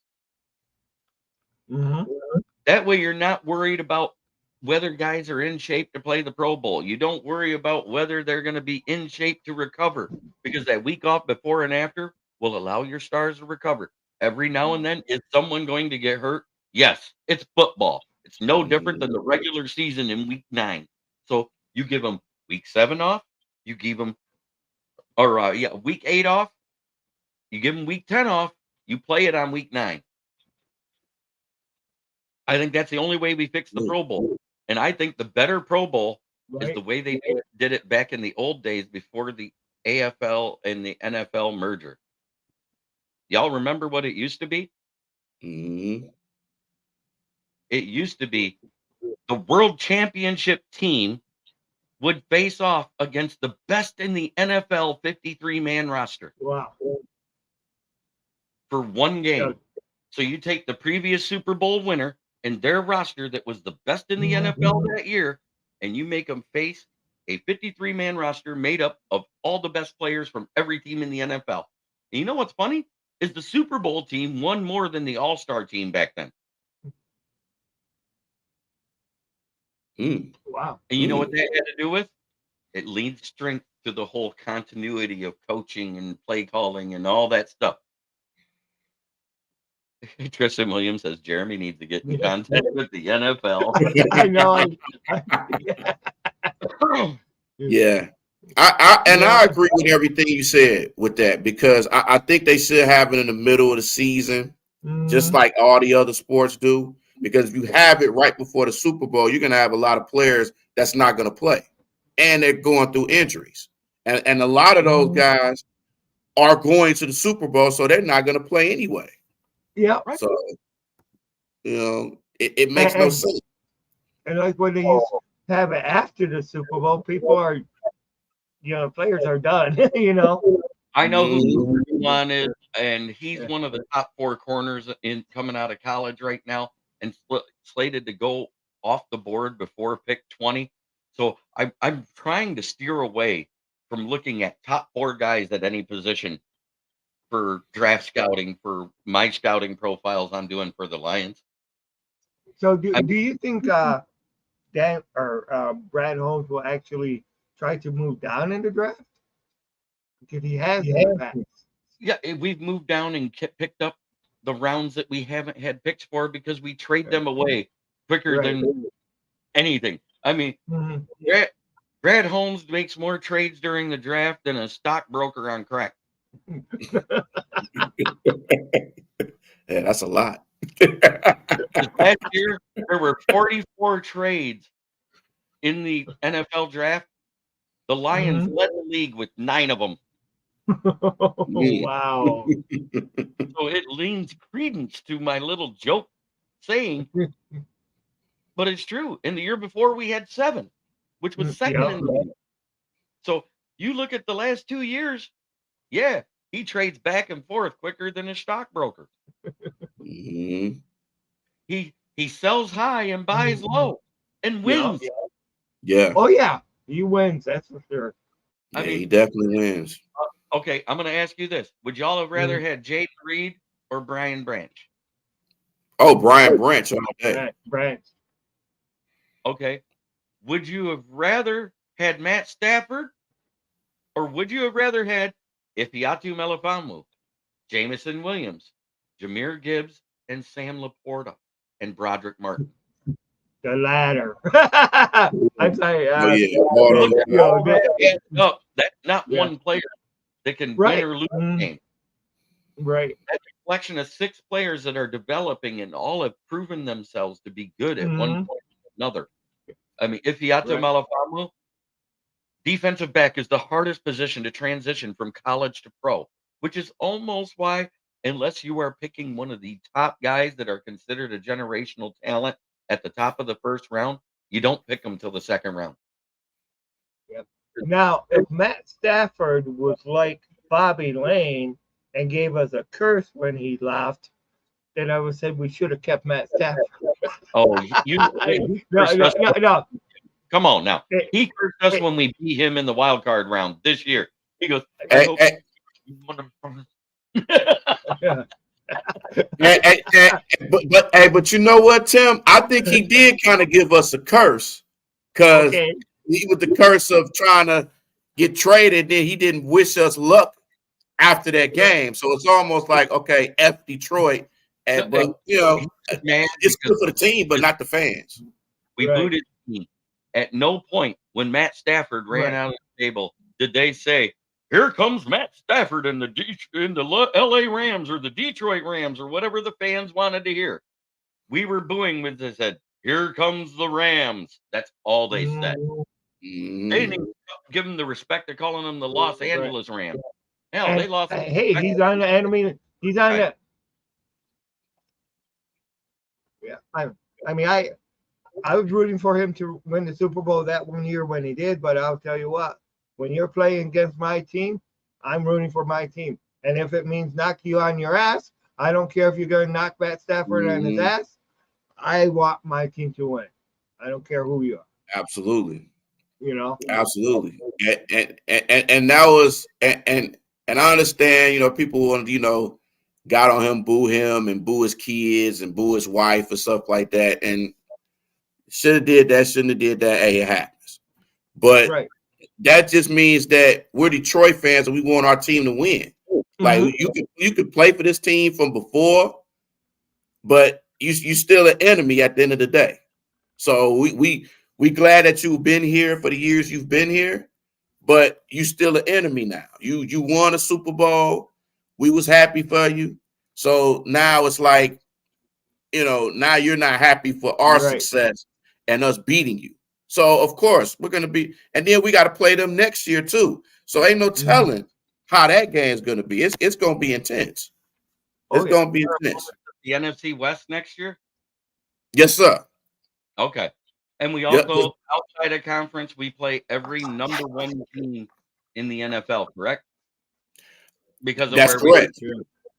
That way you're not worried about whether guys are in shape to play the Pro Bowl. You don't worry about whether they're going to be in shape to recover, because that week off before and after will allow your stars to recover. Every now and then, is someone going to get hurt? Yes, it's football. It's no different than the regular season in week 9. So you give them week 7 off. You give them, week 8 off. You give them week 10 off. You play it on week 9. I think that's the only way we fix the Pro Bowl. And I think the better Pro Bowl is the way they did it back in the old days before the AFL and the NFL merger. Y'all remember what it used to be? It used to be the world championship team would face off against the best in the NFL 53-man roster. Wow. For one game. So you take the previous Super Bowl winner and their roster that was the best in the NFL that year, and you make them face a 53-man roster made up of all the best players from every team in the NFL. And you know what's funny? Is the Super Bowl team won more than the All-Star team back then. Wow. And you know what that had to do with? It leads strength to the whole continuity of coaching and play calling and all that stuff. Tristan Williams says Jeremy needs to get in contact with the NFL. I know. Yeah. I agree with everything you said with that because I think they should have it in the middle of the season, just like all the other sports do. Because if you have it right before the Super Bowl, you're going to have a lot of players that's not going to play, and they're going through injuries, and a lot of those guys are going to the Super Bowl, so they're not going to play anyway. Yeah. So it makes no sense. And like when they used to have it after the Super Bowl, people are, players are done. I know who Juan is, and he's one of the top 4 corners in coming out of college right now, and slated to go off the board before pick 20. So I'm trying to steer away from looking at top 4 guys at any position for draft scouting for my scouting profiles I'm doing for the Lions. So do you think Dan or Brad Holmes will actually try to move down in the draft? Because he has in the past. Yeah, we've moved down and picked up the rounds that we haven't had picks for because we trade them away quicker than anything. I mean, Brad Holmes makes more trades during the draft than a stockbroker on crack. Yeah, that's a lot. Last year, there were 44 trades in the NFL draft. The Lions led the league with 9 of them. Wow. So it leans credence to my little joke saying, but it's true. And the year before, we had 7, which was second in the league. So you look at the last 2 years, he trades back and forth quicker than a stockbroker. He sells high and buys low and wins. Yeah. Oh yeah, he wins. That's for sure. I mean, he definitely wins. Okay, I'm going to ask you this: would y'all have rather had Jaden Reed or Brian Branch? Oh, Brian Branch all day. Branch. Okay, would you have rather had Matt Stafford, or would you have rather had Ifeatu Melifonwu, Jameson Williams, Jahmyr Gibbs, and Sam Laporta, and Broderick Martin? The latter. I'd say. No, that's not one player that can win or lose a game. Right. That's a collection of 6 players that are developing and all have proven themselves to be good at one point or another. I mean, Ifeatu Melifonwu, defensive back is the hardest position to transition from college to pro, which is almost why, unless you are picking one of the top guys that are considered a generational talent at the top of the first round, you don't pick them till the second round. Yep. Now, if Matt Stafford was like Bobby Lane and gave us a curse when he left, then I would say we should have kept Matt Stafford. Oh, no. Come on now. He cursed us when we beat him in the wild card round this year. He goes, but you know what, Tim? I think he did kind of give us a curse because he was the curse of trying to get traded. Then he didn't wish us luck after that game. So it's almost like, okay, F Detroit. But, it's good for the team, but not the fans. We booted the team. At no point when Matt Stafford ran out of the table did they say, here comes Matt Stafford in the LA Rams or the Detroit Rams or whatever the fans wanted to hear. We were booing when they said, here comes the Rams. That's all they said. They didn't even give them the respect of calling them the Los Angeles Rams. Hell, they lost. Hey, he's on the enemy. He's on that. Yeah, I mean, I was rooting for him to win the Super Bowl that one year when he did, but I'll tell you what, when you're playing against my team, I'm rooting for my team. And if it means knock you on your ass, I don't care if you're going to knock Matt Stafford on his ass. I want my team to win. I don't care who you are. Absolutely. Absolutely. And that was and I understand, people want to, got on him, boo him and boo his kids and boo his wife and stuff like that. And should have did that, shouldn't have did that. Hey, it happens. But that just means that we're Detroit fans and we want our team to win. Like you could play for this team from before, but you still an enemy at the end of the day. So we glad that you've been here for the years you've been here, but you still an enemy now. You won a Super Bowl. We was happy for you. So now it's like, now you're not happy for our success and us beating you. So of course we're gonna be, and then we got to play them next year too. So ain't no telling how that game's gonna be. It's gonna be intense. It's gonna be intense. The NFC West next year? Yes, sir. Okay. And we also, outside of conference, we play every number one team in the NFL, correct? Because of that's correct.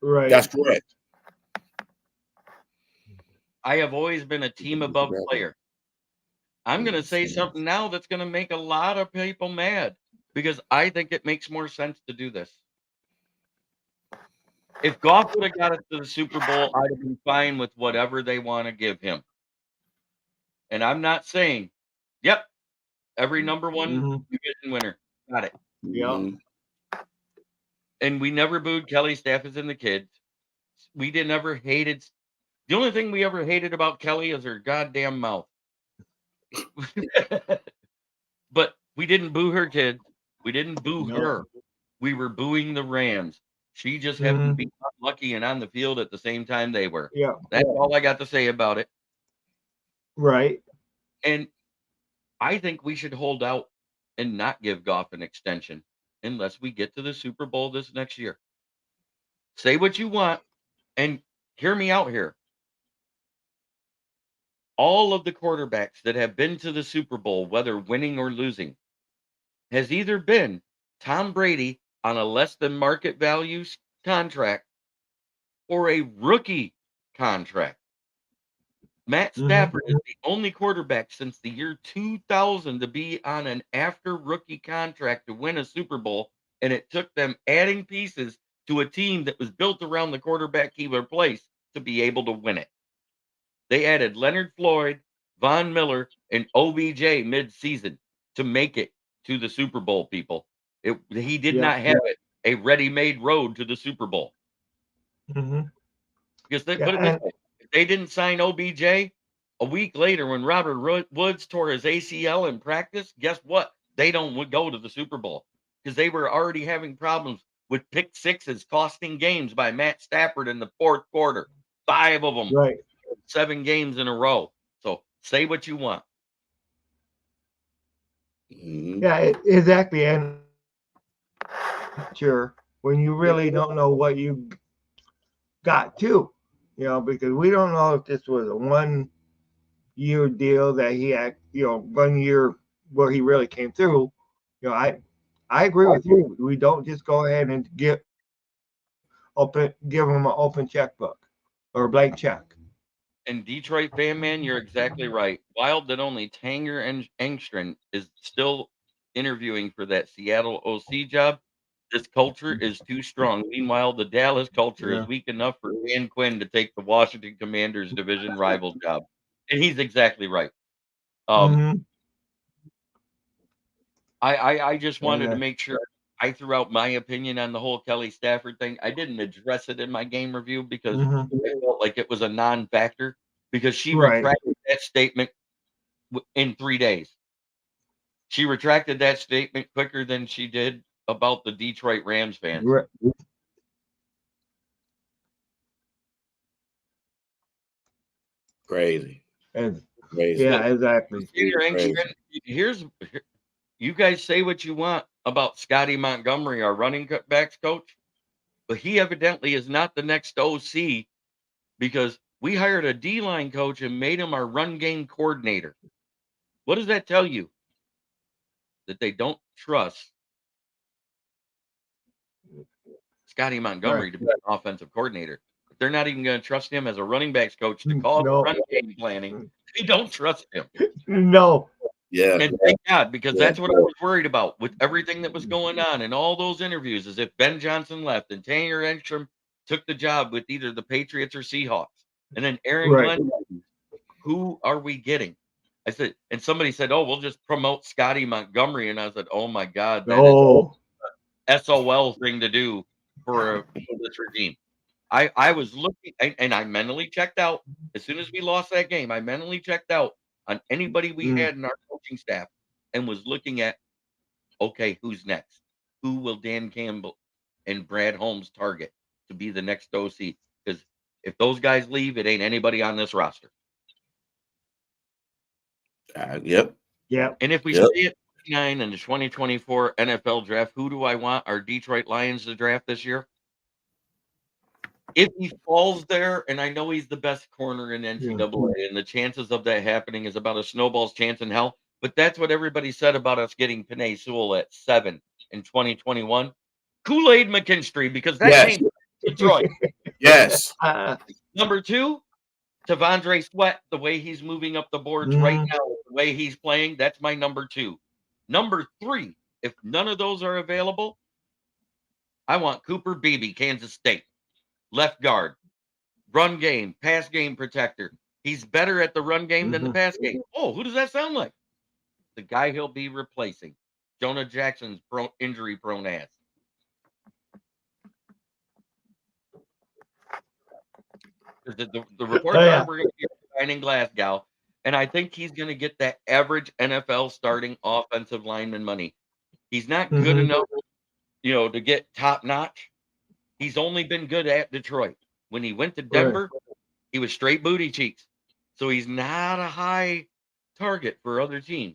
Right. That's correct. I have always been a team above player. I'm going to say something now that's going to make a lot of people mad because I think it makes more sense to do this. If Goff would have got us to the Super Bowl, I'd have been fine with whatever they want to give him. And I'm not saying, yep, every number one division winner. Got it. Yeah. And we never booed Kelly Stafford and the kids. We never hated. The only thing we ever hated about Kelly is her goddamn mouth. But we didn't boo her kids. We didn't boo her. We were booing the Rams. She just happened to be unlucky and on the field at the same time they were. Yeah. That's all I got to say about it. Right. And I think we should hold out and not give Goff an extension unless we get to the Super Bowl this next year. Say what you want and hear me out here. All of the quarterbacks that have been to the Super Bowl, whether winning or losing, has either been Tom Brady on a less than market value contract or a rookie contract. Matt Stafford is the only quarterback since the year 2000 to be on an after rookie contract to win a Super Bowl, and it took them adding pieces to a team that was built around the quarterback he replaced to be able to win it. They added Leonard Floyd, Von Miller, and OBJ mid-season to make it to the Super Bowl, people. He did not have it a ready-made road to the Super Bowl. Because put it this way, if they didn't sign OBJ, a week later when Robert Woods tore his ACL in practice, guess what? They don't go to the Super Bowl because they were already having problems with pick sixes costing games by Matt Stafford in the fourth quarter. 5 of them. Right. 7 games in a row. So say what you want. Yeah, exactly. And sure, when you really don't know what you got to, because we don't know if this was a 1-year deal that he had, 1 year where he really came through. I agree with you. We don't just go ahead and give him an open checkbook or a blank check. And Detroit fan man, you're exactly right. Wild that only Tanger and Engstrom is still interviewing for that Seattle OC job. This culture is too strong. Meanwhile, the Dallas culture is weak enough for Dan Quinn to take the Washington Commanders division rival job. And he's exactly right. I just wanted to make sure I threw out my opinion on the whole Kelly Stafford thing. I didn't address it in my game review because I felt like it was a non-factor because she retracted that statement in 3 days. She retracted that statement quicker than she did about the Detroit Rams fans. Right. Crazy. Crazy. Yeah, exactly. Here's you guys say what you want about Scotty Montgomery, our running backs coach, but he evidently is not the next OC because we hired a D-line coach and made him our run game coordinator. What does that tell you? That they don't trust Scotty Montgomery to be an offensive coordinator. If they're not even going to trust him as a running backs coach to call run game planning, they don't trust him. No. Yeah. And thank God, because that's what I was worried about with everything that was going on and all those interviews, is if Ben Johnson left and Tanger Engstrom took the job with either the Patriots or Seahawks, and then Aaron Glenn, who are we getting? I said, and somebody said, "Oh, we'll just promote Scotty Montgomery," and I said, "Oh my God, that is a SOL thing to do for this regime." I was looking, and I mentally checked out as soon as we lost that game. I mentally checked out on anybody we had in our coaching staff and was looking at okay, who's next? Who will Dan Campbell and Brad Holmes target to be the next OC? Because if those guys leave, it ain't anybody on this roster. Yep. Yeah. And if we stay at 9 in the 2024 NFL draft, who do I want our Detroit Lions to draft this year? If he falls there, and I know he's the best corner in NCAA, and the chances of that happening is about a snowball's chance in hell. But that's what everybody said about us getting Penei Sewell at 7 in 2021. Kool-Aid McKinstry, because that came from Detroit. Yes. Number 2, T'Vondre Sweat, the way he's moving up the boards right now, the way he's playing, that's my number 2. Number 3, if none of those are available, I want Cooper Beebe, Kansas State. Left guard, run game, pass game protector. He's better at the run game than the pass game. Oh, who does that sound like? The guy he'll be replacing. Jonah Jackson's injury-prone ass. The reports are we're going to be signing Glasgow, and I think he's going to get that average NFL starting offensive lineman money. He's not good enough, to get top-notch. He's only been good at Detroit. When he went to Denver, he was straight booty cheeks. So he's not a high target for other teams.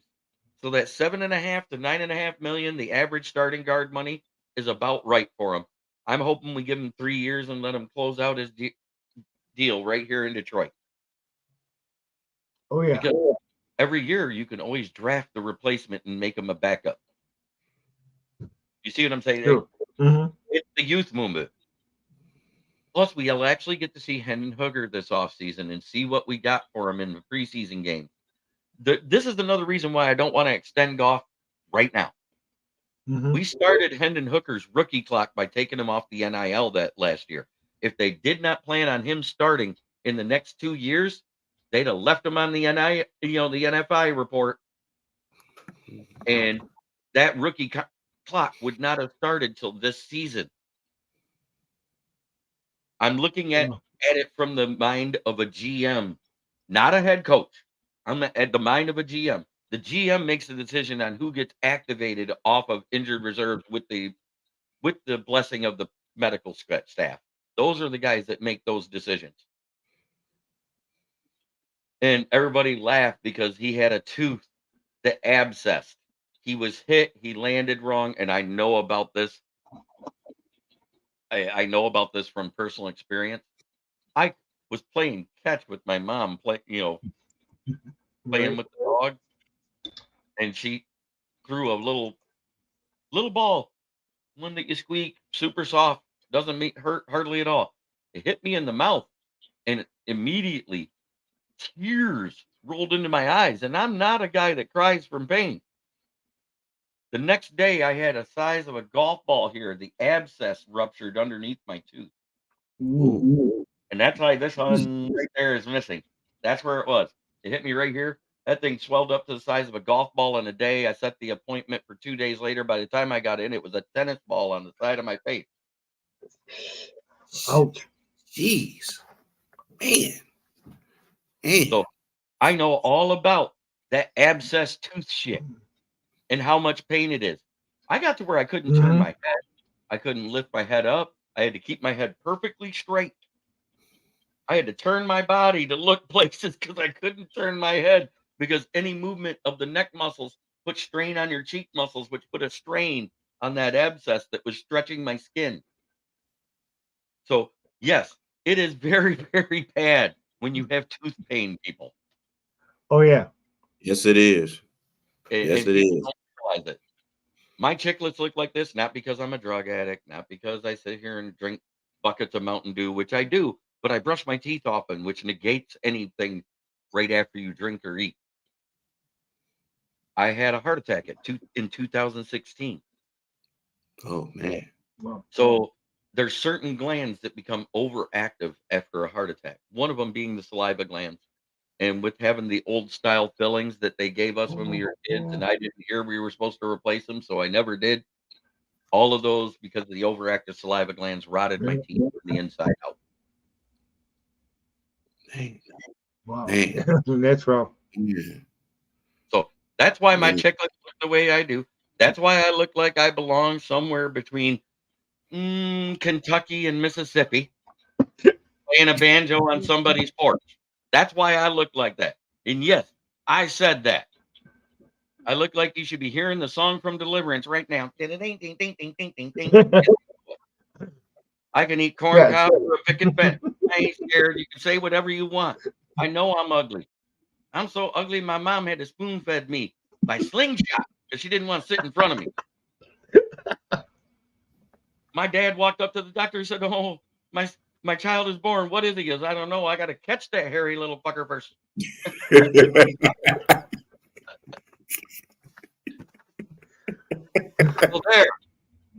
So that $7.5 to $9.5 million, the average starting guard money, is about right for him. I'm hoping we give him 3 years and let him close out his deal right here in Detroit. Oh, yeah. Because every year you can always draft the replacement and make him a backup. You see what I'm saying? Sure. It's the youth movement. Plus, we'll actually get to see Hendon Hooker this offseason and see what we got for him in the preseason game. This is another reason why I don't want to extend Goff right now. We started Hendon Hooker's rookie clock by taking him off the NIL that last year. If they did not plan on him starting in the next 2 years, they'd have left him on the NI, the NFI report, and that rookie clock would not have started till this season. I'm looking at it from the mind of a GM, not a head coach. I'm at the mind of a GM. The GM makes the decision on who gets activated off of injured reserves with the blessing of the medical staff. Those are the guys that make those decisions. And everybody laughed because he had a tooth that abscessed. He was hit. He landed wrong, and I know about this. I know about this from personal experience. I was playing catch with my mom, playing with the dog, and she threw a little ball, one that you squeak, super soft, doesn't hurt hardly at all. It hit me in the mouth, and immediately tears rolled into my eyes, and I'm not a guy that cries from pain. The next day, I had a size of a golf ball here. The abscess ruptured underneath my tooth. Ooh. And that's why this one right there is missing. That's where it was. It hit me right here. That thing swelled up to the size of a golf ball in a day. I set the appointment for 2 days later. By the time I got in, it was a tennis ball on the side of my face. Ouch. Jeez. Man. So I know all about that abscess tooth shit and how much pain it is. I got to where I couldn't turn my head. I couldn't lift my head up. I had to keep my head perfectly straight. I had to turn my body to look places because I couldn't turn my head because any movement of the neck muscles put strain on your cheek muscles, which put a strain on that abscess that was stretching my skin. So, yes, it is very, very bad when you have tooth pain, people. Oh, yeah. Yes, it is. Yes, it is. Don't realize it. My chiclets look like this, not because I'm a drug addict, not because I sit here and drink buckets of Mountain Dew, which I do, but I brush my teeth often, which negates anything right after you drink or eat. I had a heart attack in 2016. Oh, man. So there's certain glands that become overactive after a heart attack, one of them being the saliva glands. And with having the old style fillings that they gave us when we were kids, and I didn't hear we were supposed to replace them, so I never did. All of those, because of the overactive saliva glands, rotted my teeth from the inside out. Dang. Wow. Dang. That's rough. Yeah. So that's why my chicklets look the way I do. That's why I look like I belong somewhere between Kentucky and Mississippi, playing a banjo on somebody's porch. That's why I look like that. And yes, I said that. I look like you should be hearing the song from Deliverance right now. I can eat corn Yeah, cob or a picket fence. I ain't scared. You can say whatever you want. I know I'm ugly. I'm so ugly, my mom had to spoon fed me by slingshot because she didn't want to sit in front of me. My dad walked up to the doctor and said, "Oh, my child is born. What is he?" He goes, "I don't know. I got to catch that hairy little fucker first." Well, there.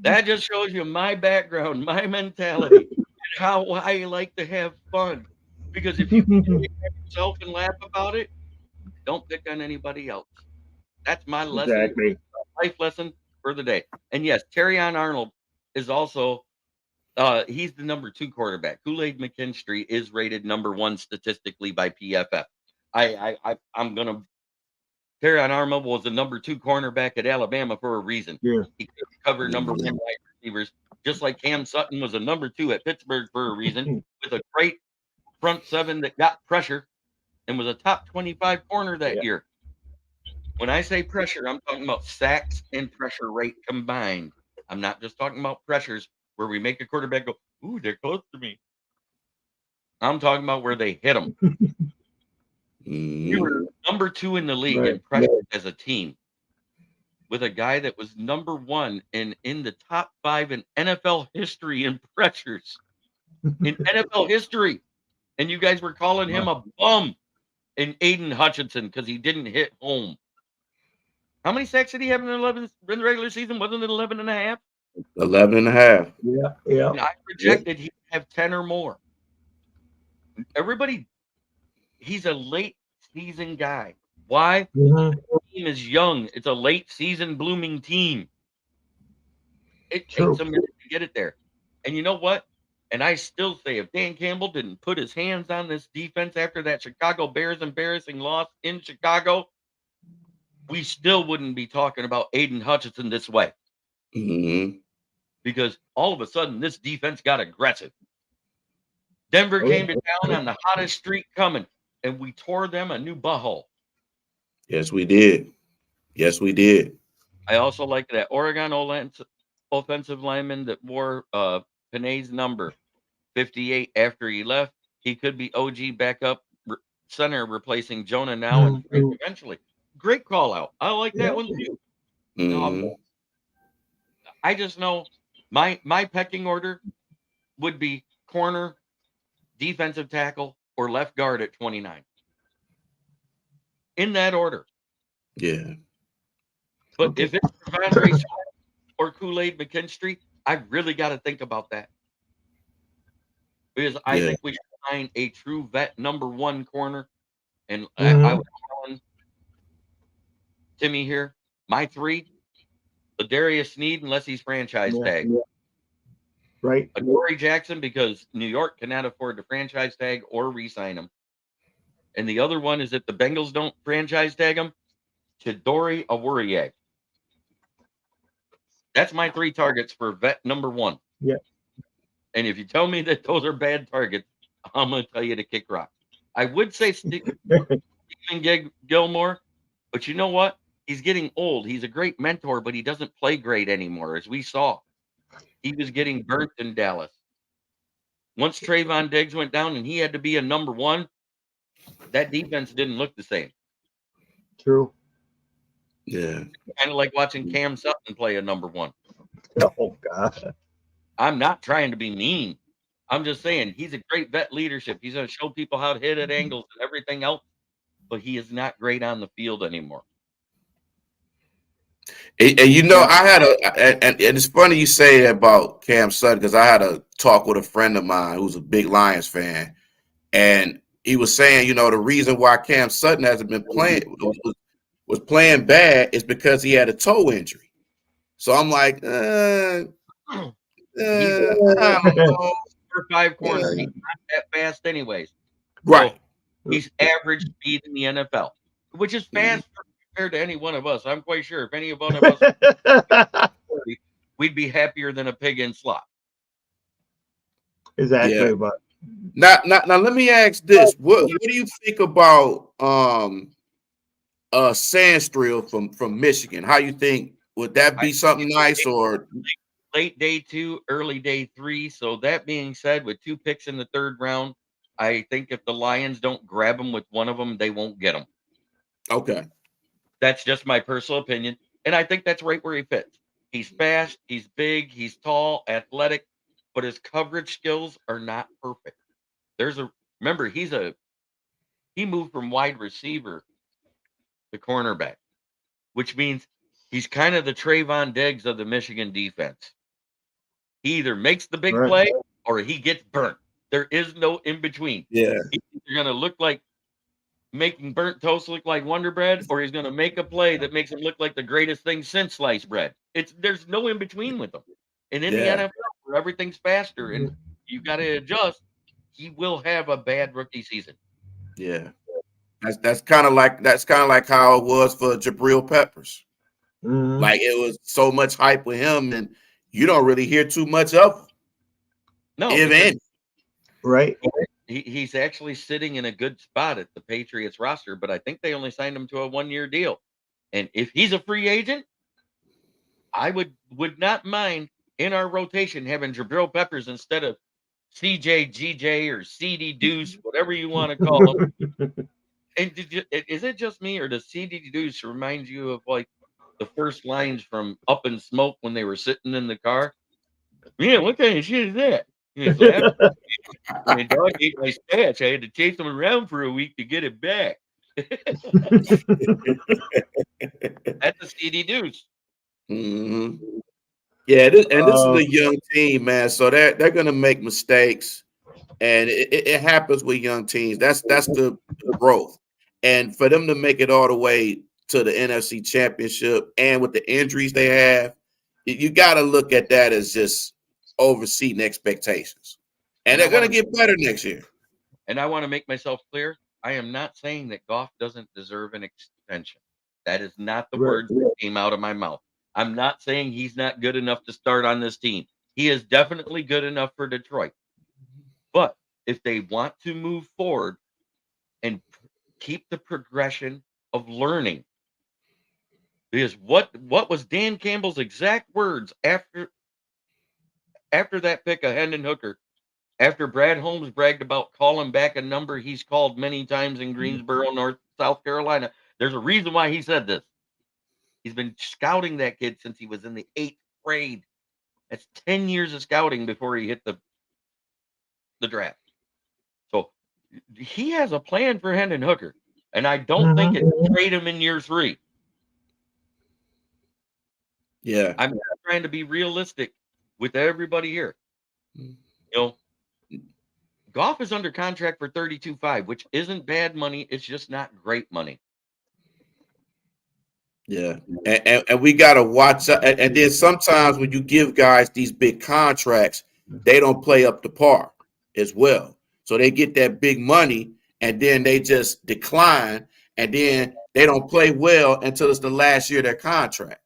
That just shows you my background, my mentality, and how I like to have fun. Because if you can pick on yourself and laugh about it, don't pick on anybody else. That's my lesson, exactly. life lesson for the day. And yes, Terrion Arnold is also he's the number 2 quarterback. Kool-Aid McKinstry is rated number 1 statistically by PFF. I'm gonna Terrion Arnold was the number 2 cornerback at Alabama for a reason. Yeah. He could cover number 1 wide receivers, just like Cam Sutton was a number 2 at Pittsburgh for a reason, with a great front seven that got pressure and was a top 25 corner that year. When I say pressure, I'm talking about sacks and pressure rate combined. I'm not just talking about pressures where we make a quarterback go, "Ooh, they're close to me." I'm talking about where they hit them. We were number 2 in the league in pressure as a team, with a guy that was number 1 in the top 5 in NFL history in pressures. In NFL history. And you guys were calling him a bum in Aiden Hutchinson because he didn't hit home. How many sacks did he have in the regular season? Wasn't it 11 and a half? 11 and a half. Yeah. And I projected he'd have 10 or more. Everybody, he's a late season guy. Why? The team is young. It's a late season blooming team. It takes a minute to get it there. And you know what? And I still say if Dan Campbell didn't put his hands on this defense after that Chicago Bears embarrassing loss in Chicago, we still wouldn't be talking about Aiden Hutchinson this way. Because all of a sudden, this defense got aggressive. Denver came to town on the hottest streak coming, and we tore them a new butthole. Yes, we did. Yes, we did. I also like that Oregon offensive lineman that wore Panay's number 58 after he left. He could be OG backup center replacing Jonah now and eventually. Great call out. I like that one too. I just know my pecking order would be corner, defensive tackle, or left guard at 29. In that order. Yeah. But if it's Rhamondre Smith or Kool-Aid McKinstry, I really got to think about that. Because I think we should find a true vet number 1 corner. And I was telling Timmy here, my 3, Ladarius Sneed, unless he's franchise tag. Right. Adoree Jackson, because New York cannot afford to franchise tag or re-sign him. And the other one is if the Bengals don't franchise tag him, Chidori Awuriag. That's my 3 targets for vet number 1. Yeah. And if you tell me that those are bad targets, I'm going to tell you to kick rock. I would say Stephen Gilmore, but you know what? He's getting old. He's a great mentor, but he doesn't play great anymore, as we saw. He was getting burnt in Dallas. Once Trayvon Diggs went down and he had to be a number 1, that defense didn't look the same. True. Yeah. Kind of like watching Cam Sutton play a number 1. Oh, God. I'm not trying to be mean. I'm just saying he's a great vet leadership. He's going to show people how to hit at angles and everything else, but he is not great on the field anymore. And you know, I had and it's funny you say that about Cam Sutton, because I had a talk with a friend of mine who's a big Lions fan, and he was saying, you know, the reason why Cam Sutton hasn't been playing was playing bad is because he had a toe injury. So I'm like, I don't know. 5 corner. He's not that fast anyways. Right. So he's average speed in the NFL, which is fast compared to any one of us. I'm quite sure if any one of us, we'd be happier than a pig in slop. Exactly, Yeah. but Now, let me ask this: what do you think about Sandstrill from Michigan? How you think, would that be something nice, or late day 2, early day 3? So that being said, with 2 picks in the 3rd round, I think if the Lions don't grab him with one of them, they won't get him. okay? That's just my personal opinion, and I think that's right where he fits. He's fast, he's big, he's tall, athletic, but his coverage skills are not perfect. Remember, he moved from wide receiver to cornerback, which means he's kind of the Trayvon Diggs of the Michigan defense. He either makes the big right. play or he gets burnt. There is no in between. Yeah, He's going to look like making burnt toast look like Wonder Bread, or he's going to make a play that makes him look like the greatest thing since sliced bread. There's no in between with him. And in the yeah, NFL, where everything's faster and you got to adjust, he will have a bad rookie season. yeah. That's kind of like how it was for Jabril Peppers. Mhm. Like, it was so much hype with him, and you don't really hear too much of him. No, If because any. Right. he's actually sitting in a good spot at the Patriots roster, but I think they only signed him to a 1-year deal. And if he's a free agent, I would not mind in our rotation having Jabril Peppers instead of CJ, GJ, or CD Deuce, whatever you want to call him. And is it just me, or does CD Deuce remind you of like the first lines from Up in Smoke when they were sitting in the car? Yeah, what kind of shit is that? He's laughing. My dog ate my stash. I had to chase him around for a week to get it back. That's a CD Deuce. Mm-hmm. Yeah, this is Uh, a young team, man. So they're gonna make mistakes, and it happens with young teams. That's the growth, and for them to make it all the way to the NFC Championship, and with the injuries they have, you got to look at that as just overseeing expectations, and And I they're gonna want to get better next year. and I want to make myself clear. I am not saying that Goff doesn't deserve an extension. That is not the Right. words that came out of my mouth. I'm not saying he's not good enough to start on this team. He is definitely good enough for Detroit. But if they want to move forward and keep the progression of learning, because what was Dan Campbell's exact words after that pick of Hendon Hooker, after Brad Holmes bragged about calling back a number he's called many times in Greensboro, South Carolina? There's a reason why he said this. He's been scouting that kid since he was in the 8th grade. That's 10 years of scouting before he hit the draft. So he has a plan for Hendon Hooker, and I don't think it's trade him in year 3. Yeah, I'm trying to be realistic with everybody here. You know, Goff is under contract for $32.5, which isn't bad money. It's just not great money. yeah, and we gotta watch. And then sometimes when you give guys these big contracts, they don't play up to par as well. So they get that big money, and then they just decline, and then they don't play well until it's the last year of their contract.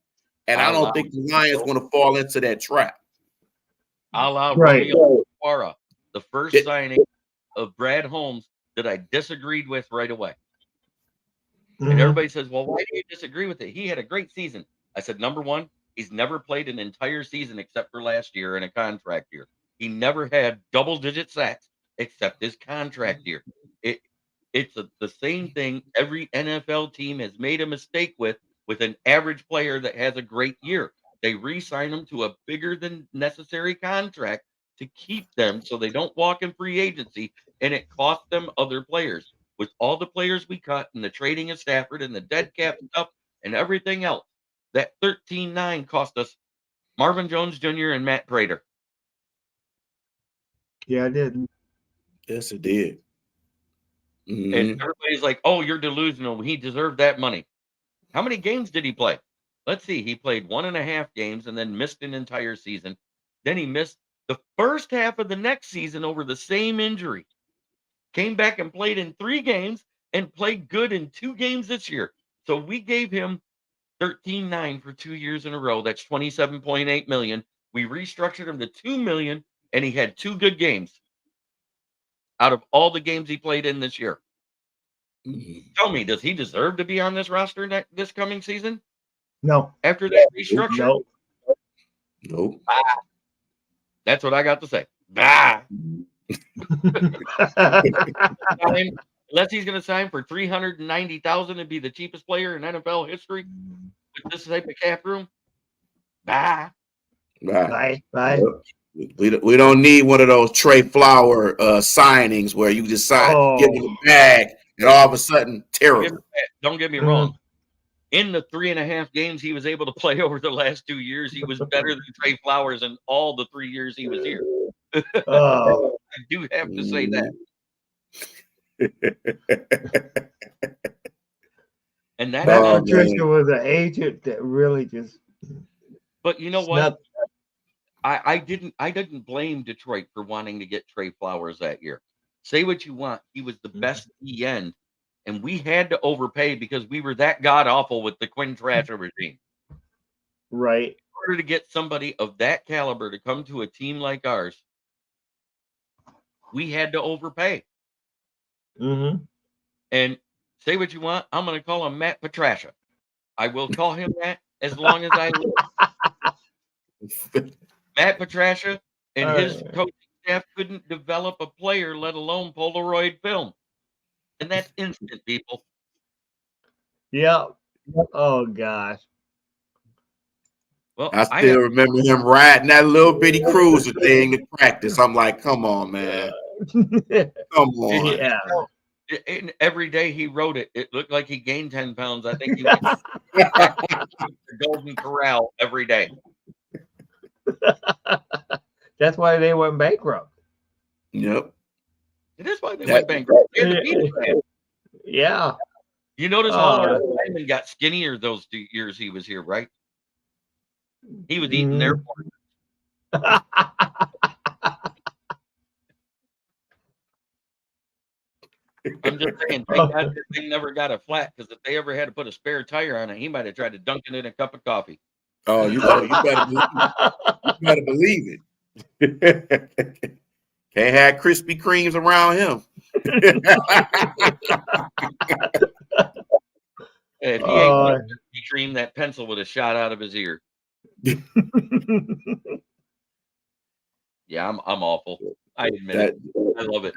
And I don't think the Lions want to fall into that trap. Right. Romeo Okwara, the first signing of Brad Holmes that I disagreed with right away. And everybody says, well, why do you disagree with it? He had a great season. I said, number one, he's never played an entire season except for last year in a contract year. He never had double-digit sacks except his contract year. It's the same thing every NFL team has made a mistake with an average player that has a great year. They re-sign them to a bigger than necessary contract to keep them so they don't walk in free agency, and it costs them other players. With all the players we cut and the trading of Stafford and the dead cap stuff and everything else, that 13-9 cost us Marvin Jones Jr. and Matt Prater. Yeah, I did. Yes, it did. Mm-hmm. And everybody's like, oh, you're delusional. He deserved that money. How many games did he play? Let's see. He played 1.5 games and then missed an entire season. Then he missed the first half of the next season over the same injury. Came back and played in 3 games and played good in 2 games this year. So we gave him $13.9 for 2 years in a row. That's $27.8 million. We restructured him to $2 million, and he had 2 good games out of all the games he played in this year. Tell me, does he deserve to be on this roster this coming season? No. After that restructure? No. Nope. That's what I got to say. Bah. Unless he's going to sign for $390,000 and be the cheapest player in NFL history with this type of cap room. Bah. Bye. We don't need one of those Trey Flower signings where you just give him a bag and all of a sudden terrible. Don't get me wrong. In the 3.5 games he was able to play over the last 2 years, he was better than Trey Flowers in all the 3 years he was here. I do have to say that. And that Patricia was an agent that really just. But you know what? I didn't blame Detroit for wanting to get Trey Flowers that year. Say what you want, he was the best end, and we had to overpay because we were that god awful with the Quinn Trasher regime. Right. In order to get somebody of that caliber to come to a team like ours, we had to overpay. Mm-hmm. And say what you want, I'm going to call him Matt Patricia. I will call him that as long as I live. Matt Patricia and his coaching staff couldn't develop a player, let alone Polaroid film. And that's instant, people. Yeah. Oh, gosh. Well, I still remember him riding that little bitty cruiser thing to practice. I'm like, come on, man. Come on. Yeah. And every day he rode it, it looked like he gained 10 pounds. I think he went to the Golden Corral every day. That's why they went bankrupt. Yep. It is why they went bankrupt. Yeah. You notice all our linemen got skinnier those 2 years he was here, right? He was eating their pork. I'm just saying, thank God this thing never got a flat, because if they ever had to put a spare tire on it, he might have tried to dunk it in a cup of coffee. Oh, you better believe it. Can't have Krispy Kremes around him. If he ate one Krispy Kreme, that pencil would have shot out of his ear. Yeah, I'm awful. I admit it. I love it.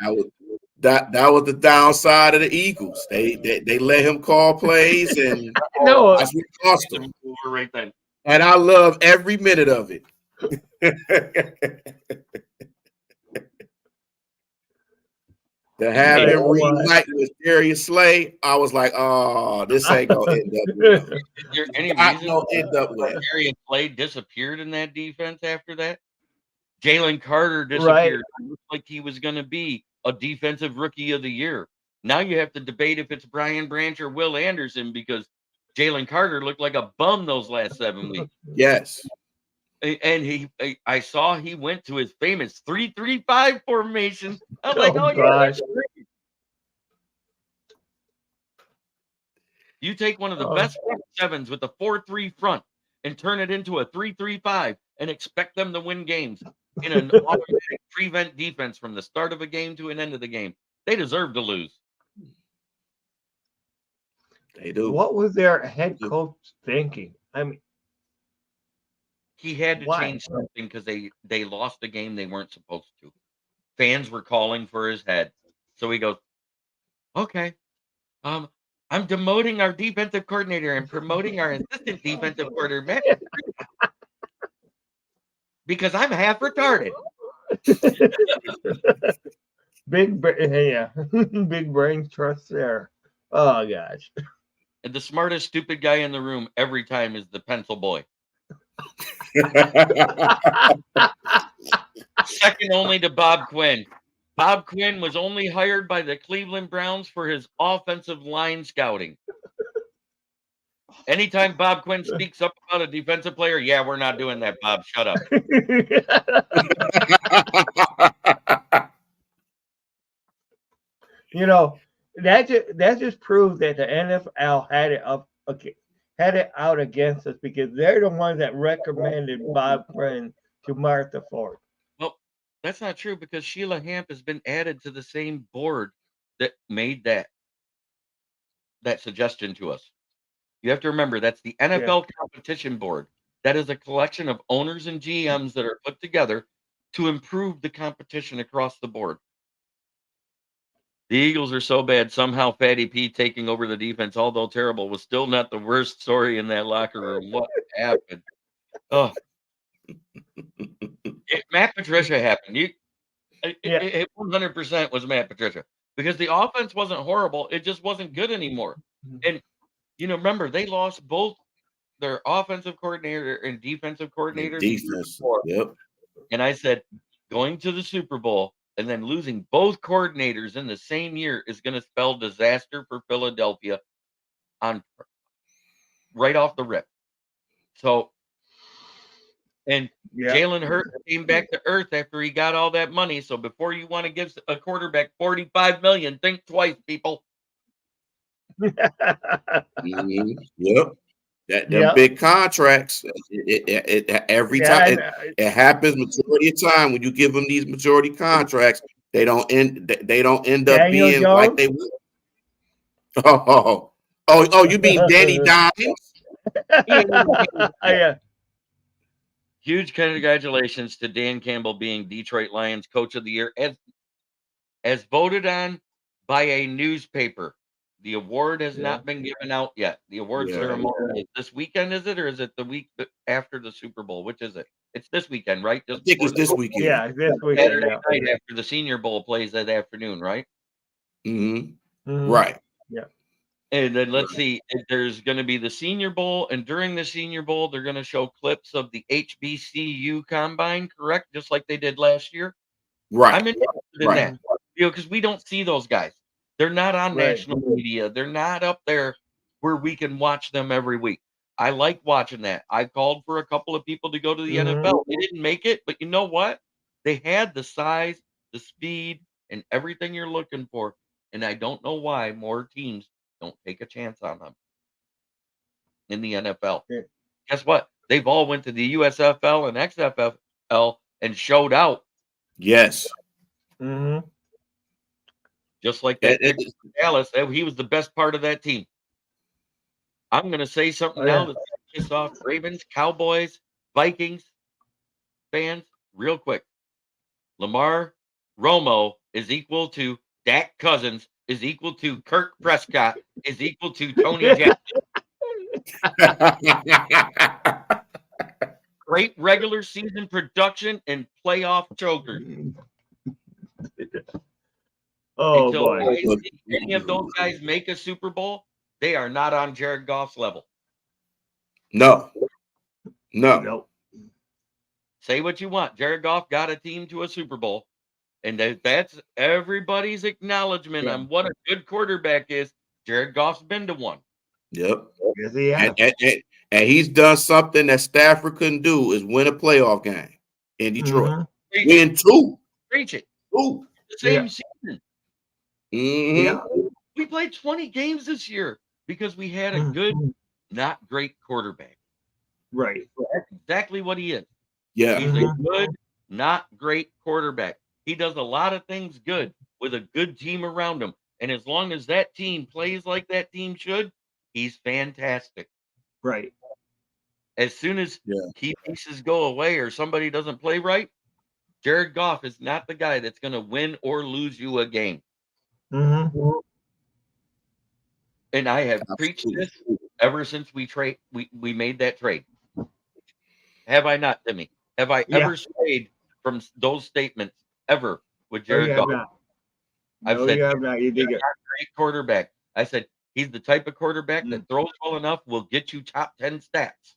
That was the downside of the Eagles. They let him call plays, and that's what cost them. Right then. And I love every minute of it. To have him reunite with Darius Slay, I was like, oh, this ain't gonna end up well. Is there any reason Darius Slay disappeared in that defense after that? Jalen Carter disappeared. It looked like he was going to be a defensive rookie of the year. Now you have to debate if it's Brian Branch or Will Anderson, because Jalen Carter looked like a bum those last 7 weeks. Yes. And I saw he went to his famous 3-3-5 formation. I was like, gosh. Yeah. You take one of the best front sevens with the 4-3 front and turn it into a 3-3-5 and expect them to win games in an automatic prevent defense from the start of a game to an end of the game. They deserve to lose. They do. What was their head coach thinking? I mean, he had to change something because they lost a game they weren't supposed to. Fans were calling for his head. So he goes, okay, I'm demoting our defensive coordinator and promoting our assistant defensive coordinator because I'm half retarded. Big brain trust there. Oh gosh. And the smartest stupid guy in the room every time is the pencil boy. Second only to Bob Quinn. Bob Quinn was only hired by the Cleveland Browns for his offensive line scouting. Anytime Bob Quinn speaks up about a defensive player, yeah, we're not doing that, Bob. Shut up. You know, that just proves that the NFL had it up okay, had it out against us because they're the ones that recommended Bob Friend to Martha Ford. Well, that's not true because Sheila Hamp has been added to the same board that made that suggestion to us. You have to remember that's the NFL competition board. That is a collection of owners and GMs that are put together to improve the competition across the board. The Eagles are so bad. Somehow Fatty P taking over the defense, although terrible, was still not the worst story in that locker room. What happened? Oh, Matt Patricia happened. It 100% was Matt Patricia because the offense wasn't horrible. It just wasn't good anymore. And, remember, they lost both their offensive coordinator and defensive coordinator. Defense. Yep. And I said, going to the Super Bowl and then losing both coordinators in the same year is going to spell disaster for Philadelphia right off the rip. So, and Jalen Hurts came back to earth after he got all that money. So before you want to give a quarterback $45 million, think twice, people. Mm-hmm. Yep. Them big contracts. Every time it happens, majority of time when you give them these majority contracts, they don't end up Daniel being Jones? like they were. Oh, you mean Danny Dimes? Yeah. Huge congratulations to Dan Campbell being Detroit Lions Coach of the Year as voted on by a newspaper. The award has not been given out yet. The award ceremony is this weekend, is it, or is it the week after the Super Bowl? Which is it? It's this weekend, right? I think it's this weekend. Yeah, this weekend. Saturday night after the Senior Bowl plays that afternoon, right? Mm-hmm. Right. Yeah. And then let's see, there's going to be the Senior Bowl, and during the Senior Bowl, they're going to show clips of the HBCU Combine, correct? Just like they did last year. Right. I'm interested in that, because we don't see those guys. They're not on national media. They're not up there where we can watch them every week. I like watching that. I called for a couple of people to go to the NFL. They didn't make it, but you know what? They had the size, the speed, and everything you're looking for. And I don't know why more teams don't take a chance on them in the NFL. Guess what? They've all went to the USFL and XFL and showed out. Yes. Mm-hmm. Just like that Dallas, he was the best part of that team. I'm going to say something now that's going to piss off Ravens, Cowboys, Vikings fans real quick. Lamar Romo is equal to Dak Cousins, is equal to Kirk Prescott, is equal to Tony Jackson. Great regular season production and playoff choker. Until boy. I see any of those guys make a Super Bowl, they are not on Jared Goff's level. No. Say what you want. Jared Goff got a team to a Super Bowl, and that's everybody's acknowledgement on what a good quarterback is. Jared Goff's been to one. Yep. Yes, he has. And he's done something that Stafford couldn't do, is win a playoff game in Detroit. Win two. Preach it. Two. The same season. Mm-hmm. Yeah. We played 20 games this year because we had a good, not great quarterback. Right. So that's exactly what he is. Yeah. He's a good, not great quarterback. He does a lot of things good with a good team around him. And as long as that team plays like that team should, he's fantastic. Right. As soon as key pieces go away or somebody doesn't play right, Jared Goff is not the guy that's going to win or lose you a game. Mm-hmm. And I have preached this ever since we made that trade. Have I not, Timmy? Have I ever strayed from those statements ever with Jared Goff? I've said, you have not. You did it. Great quarterback. I said, he's the type of quarterback that throws well enough, will get you top 10 stats.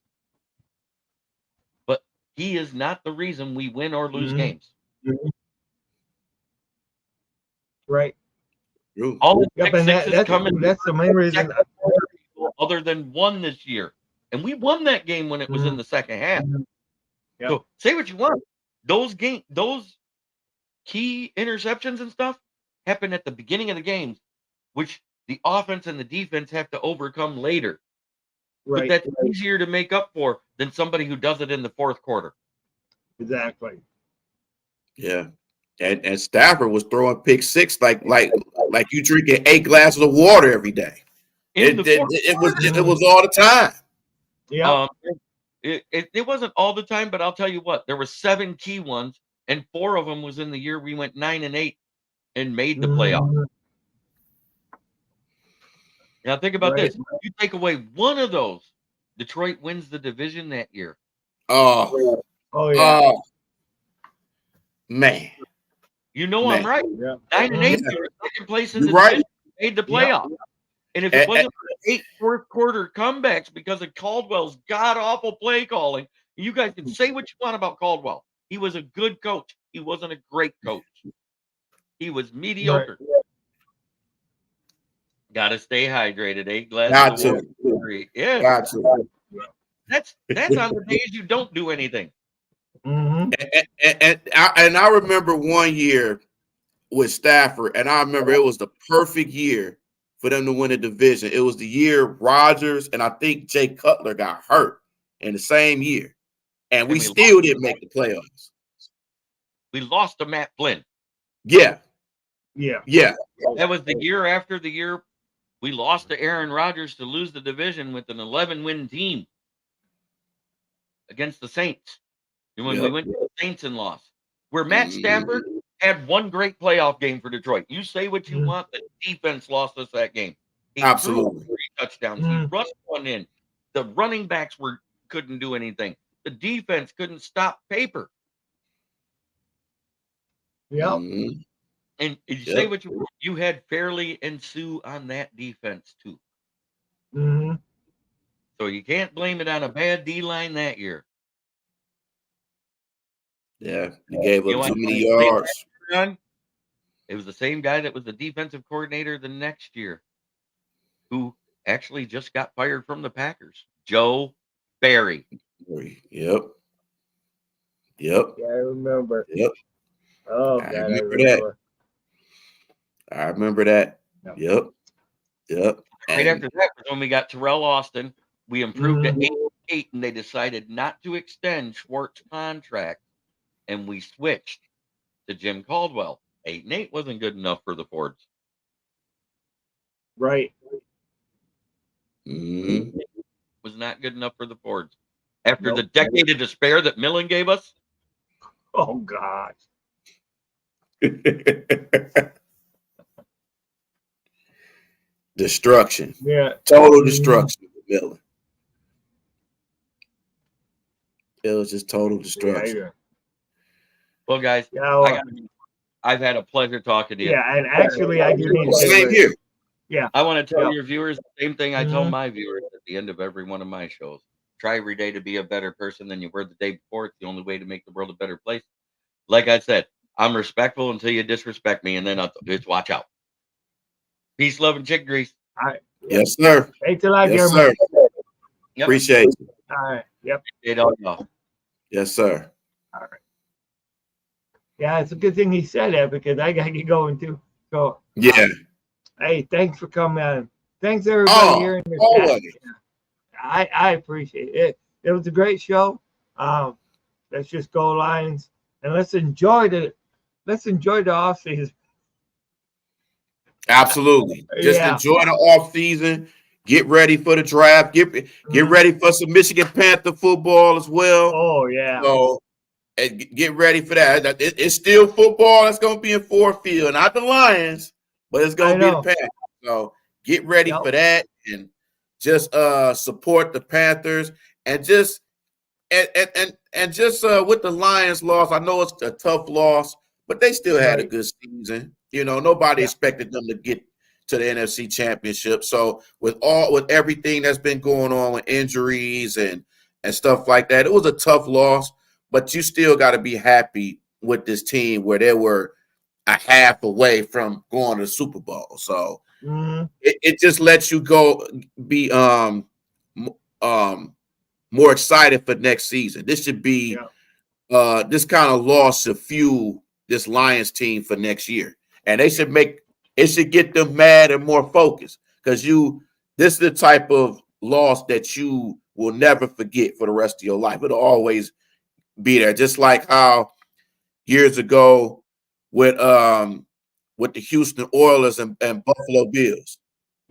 But he is not the reason we win or lose games. Right. All the that's the main reason. Other than one this year. And we won that game when it was in the second half. Yep. So say what you want. Those key interceptions and stuff happen at the beginning of the games, which the offense and the defense have to overcome later. but that's easier to make up for than somebody who does it in the fourth quarter. Exactly. Yeah. And Stafford was throwing pick six like you drinking 8 glasses of water every day. It was all the time. Yeah. It wasn't all the time, but I'll tell you what, there were 7 key ones, and 4 of them was in the year we went 9-8 and made the playoff. Now think about this: you take away one of those, Detroit wins the division that year. Oh yeah. Man. You know I'm right. 9-8, you were second place in the division, made the playoff. And if it wasn't for 8 fourth quarter comebacks because of Caldwell's god awful play calling, you guys can say what you want about Caldwell. He was a good coach. He wasn't a great coach. He was mediocre. Got to stay hydrated. 8 glasses of water. Yeah. Got to. That's on the days you don't do anything. And I remember one year with Stafford, and I remember it was the perfect year for them to win a division. It was the year Rodgers and I think Jay Cutler got hurt in the same year, and we still didn't make the playoffs. We lost to Matt Flynn. Yeah. That was the year after the year we lost to Aaron Rodgers to lose the division with an 11-win team against the Saints. And when we went to the Saints and lost, where Matt Stafford had one great playoff game for Detroit. You say what you want, the defense lost us that game. He Absolutely. threw 3 touchdowns. He rushed one in. The running backs couldn't do anything. The defense couldn't stop paper. Yep. And you say what you want. You had Fairley and Sue on that defense too. So you can't blame it on a bad D-line that year. Yeah, he gave up too many yards. It was the same guy that was the defensive coordinator the next year, who actually just got fired from the Packers. Joe Barry. Yep. Yeah, I remember. Yep. Oh, I remember that. Yep. Right after that was when we got Terrell Austin. We improved to 8-8, and they decided not to extend Schwartz's contract, and we switched to Jim Caldwell. 8-8 wasn't good enough for the Fords. Right. Was not good enough for the Fords. After the decade of despair that Millen gave us. Oh, gosh. Destruction. Yeah. Total destruction with Millen. It was just total destruction. Well, guys, I've had a pleasure talking to you. Yeah, and actually, I do need to same here. Yeah. I want to tell your viewers the same thing I tell my viewers at the end of every one of my shows. Try every day to be a better person than you were the day before. It's the only way to make the world a better place. Like I said, I'm respectful until you disrespect me, and then it's watch out. Peace, love, and chick grease. All right. Yes, sir. Thanks a lot, yes, Jeremy. sir. Yep. Appreciate it. All right. Yep. Yes, sir. All right. Yeah, it's a good thing he said that because I got to get going too. So yeah. Hey, thanks for coming on. Thanks everybody here in the chat. I appreciate it. It was a great show. Let's just go Lions and let's enjoy the off season. Absolutely. Just enjoy the off season. Get ready for the draft. Get ready for some Michigan Panther football as well. Oh yeah. So and get ready for that. It's still football. It's going to be in Ford Field, not the Lions, but it's going to be the Panthers. So get ready for that and just support the Panthers and just with the Lions loss. I know it's a tough loss, but they still had a good season. You know, nobody expected them to get to the NFC Championship. So with everything that's been going on with injuries and stuff like that, it was a tough loss. But you still got to be happy with this team where they were a half away from going to the Super Bowl. So it just lets you go be more excited for next season. This should be this kind of loss to fuel this Lions team for next year. And it should get them mad and more focused because this is the type of loss that you will never forget for the rest of your life. It'll always be there. Just like how years ago with the Houston Oilers and Buffalo Bills.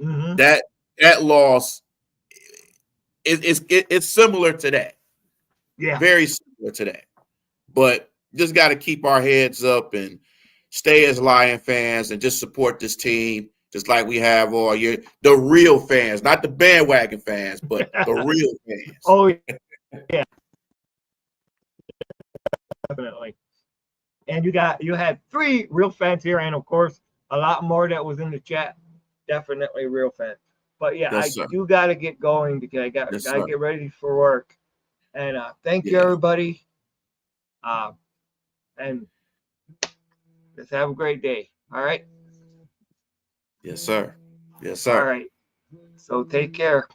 Mm-hmm. That loss it's similar to that. Yeah. Very similar to that. But just got to keep our heads up and stay as Lion fans and just support this team, just like we have all year. The real fans, not the bandwagon fans, but the real fans. Oh, yeah. Definitely. And you had 3 real fans here, and of course, a lot more that was in the chat. Definitely real fans. But yeah, Yes, I sir. do got to get going because I got to get ready for work. And thank you, everybody. And let's have a great day. All right. Yes, sir. Yes, sir. All right. So take care.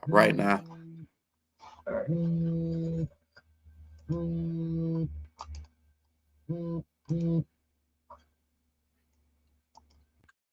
Right now. All right.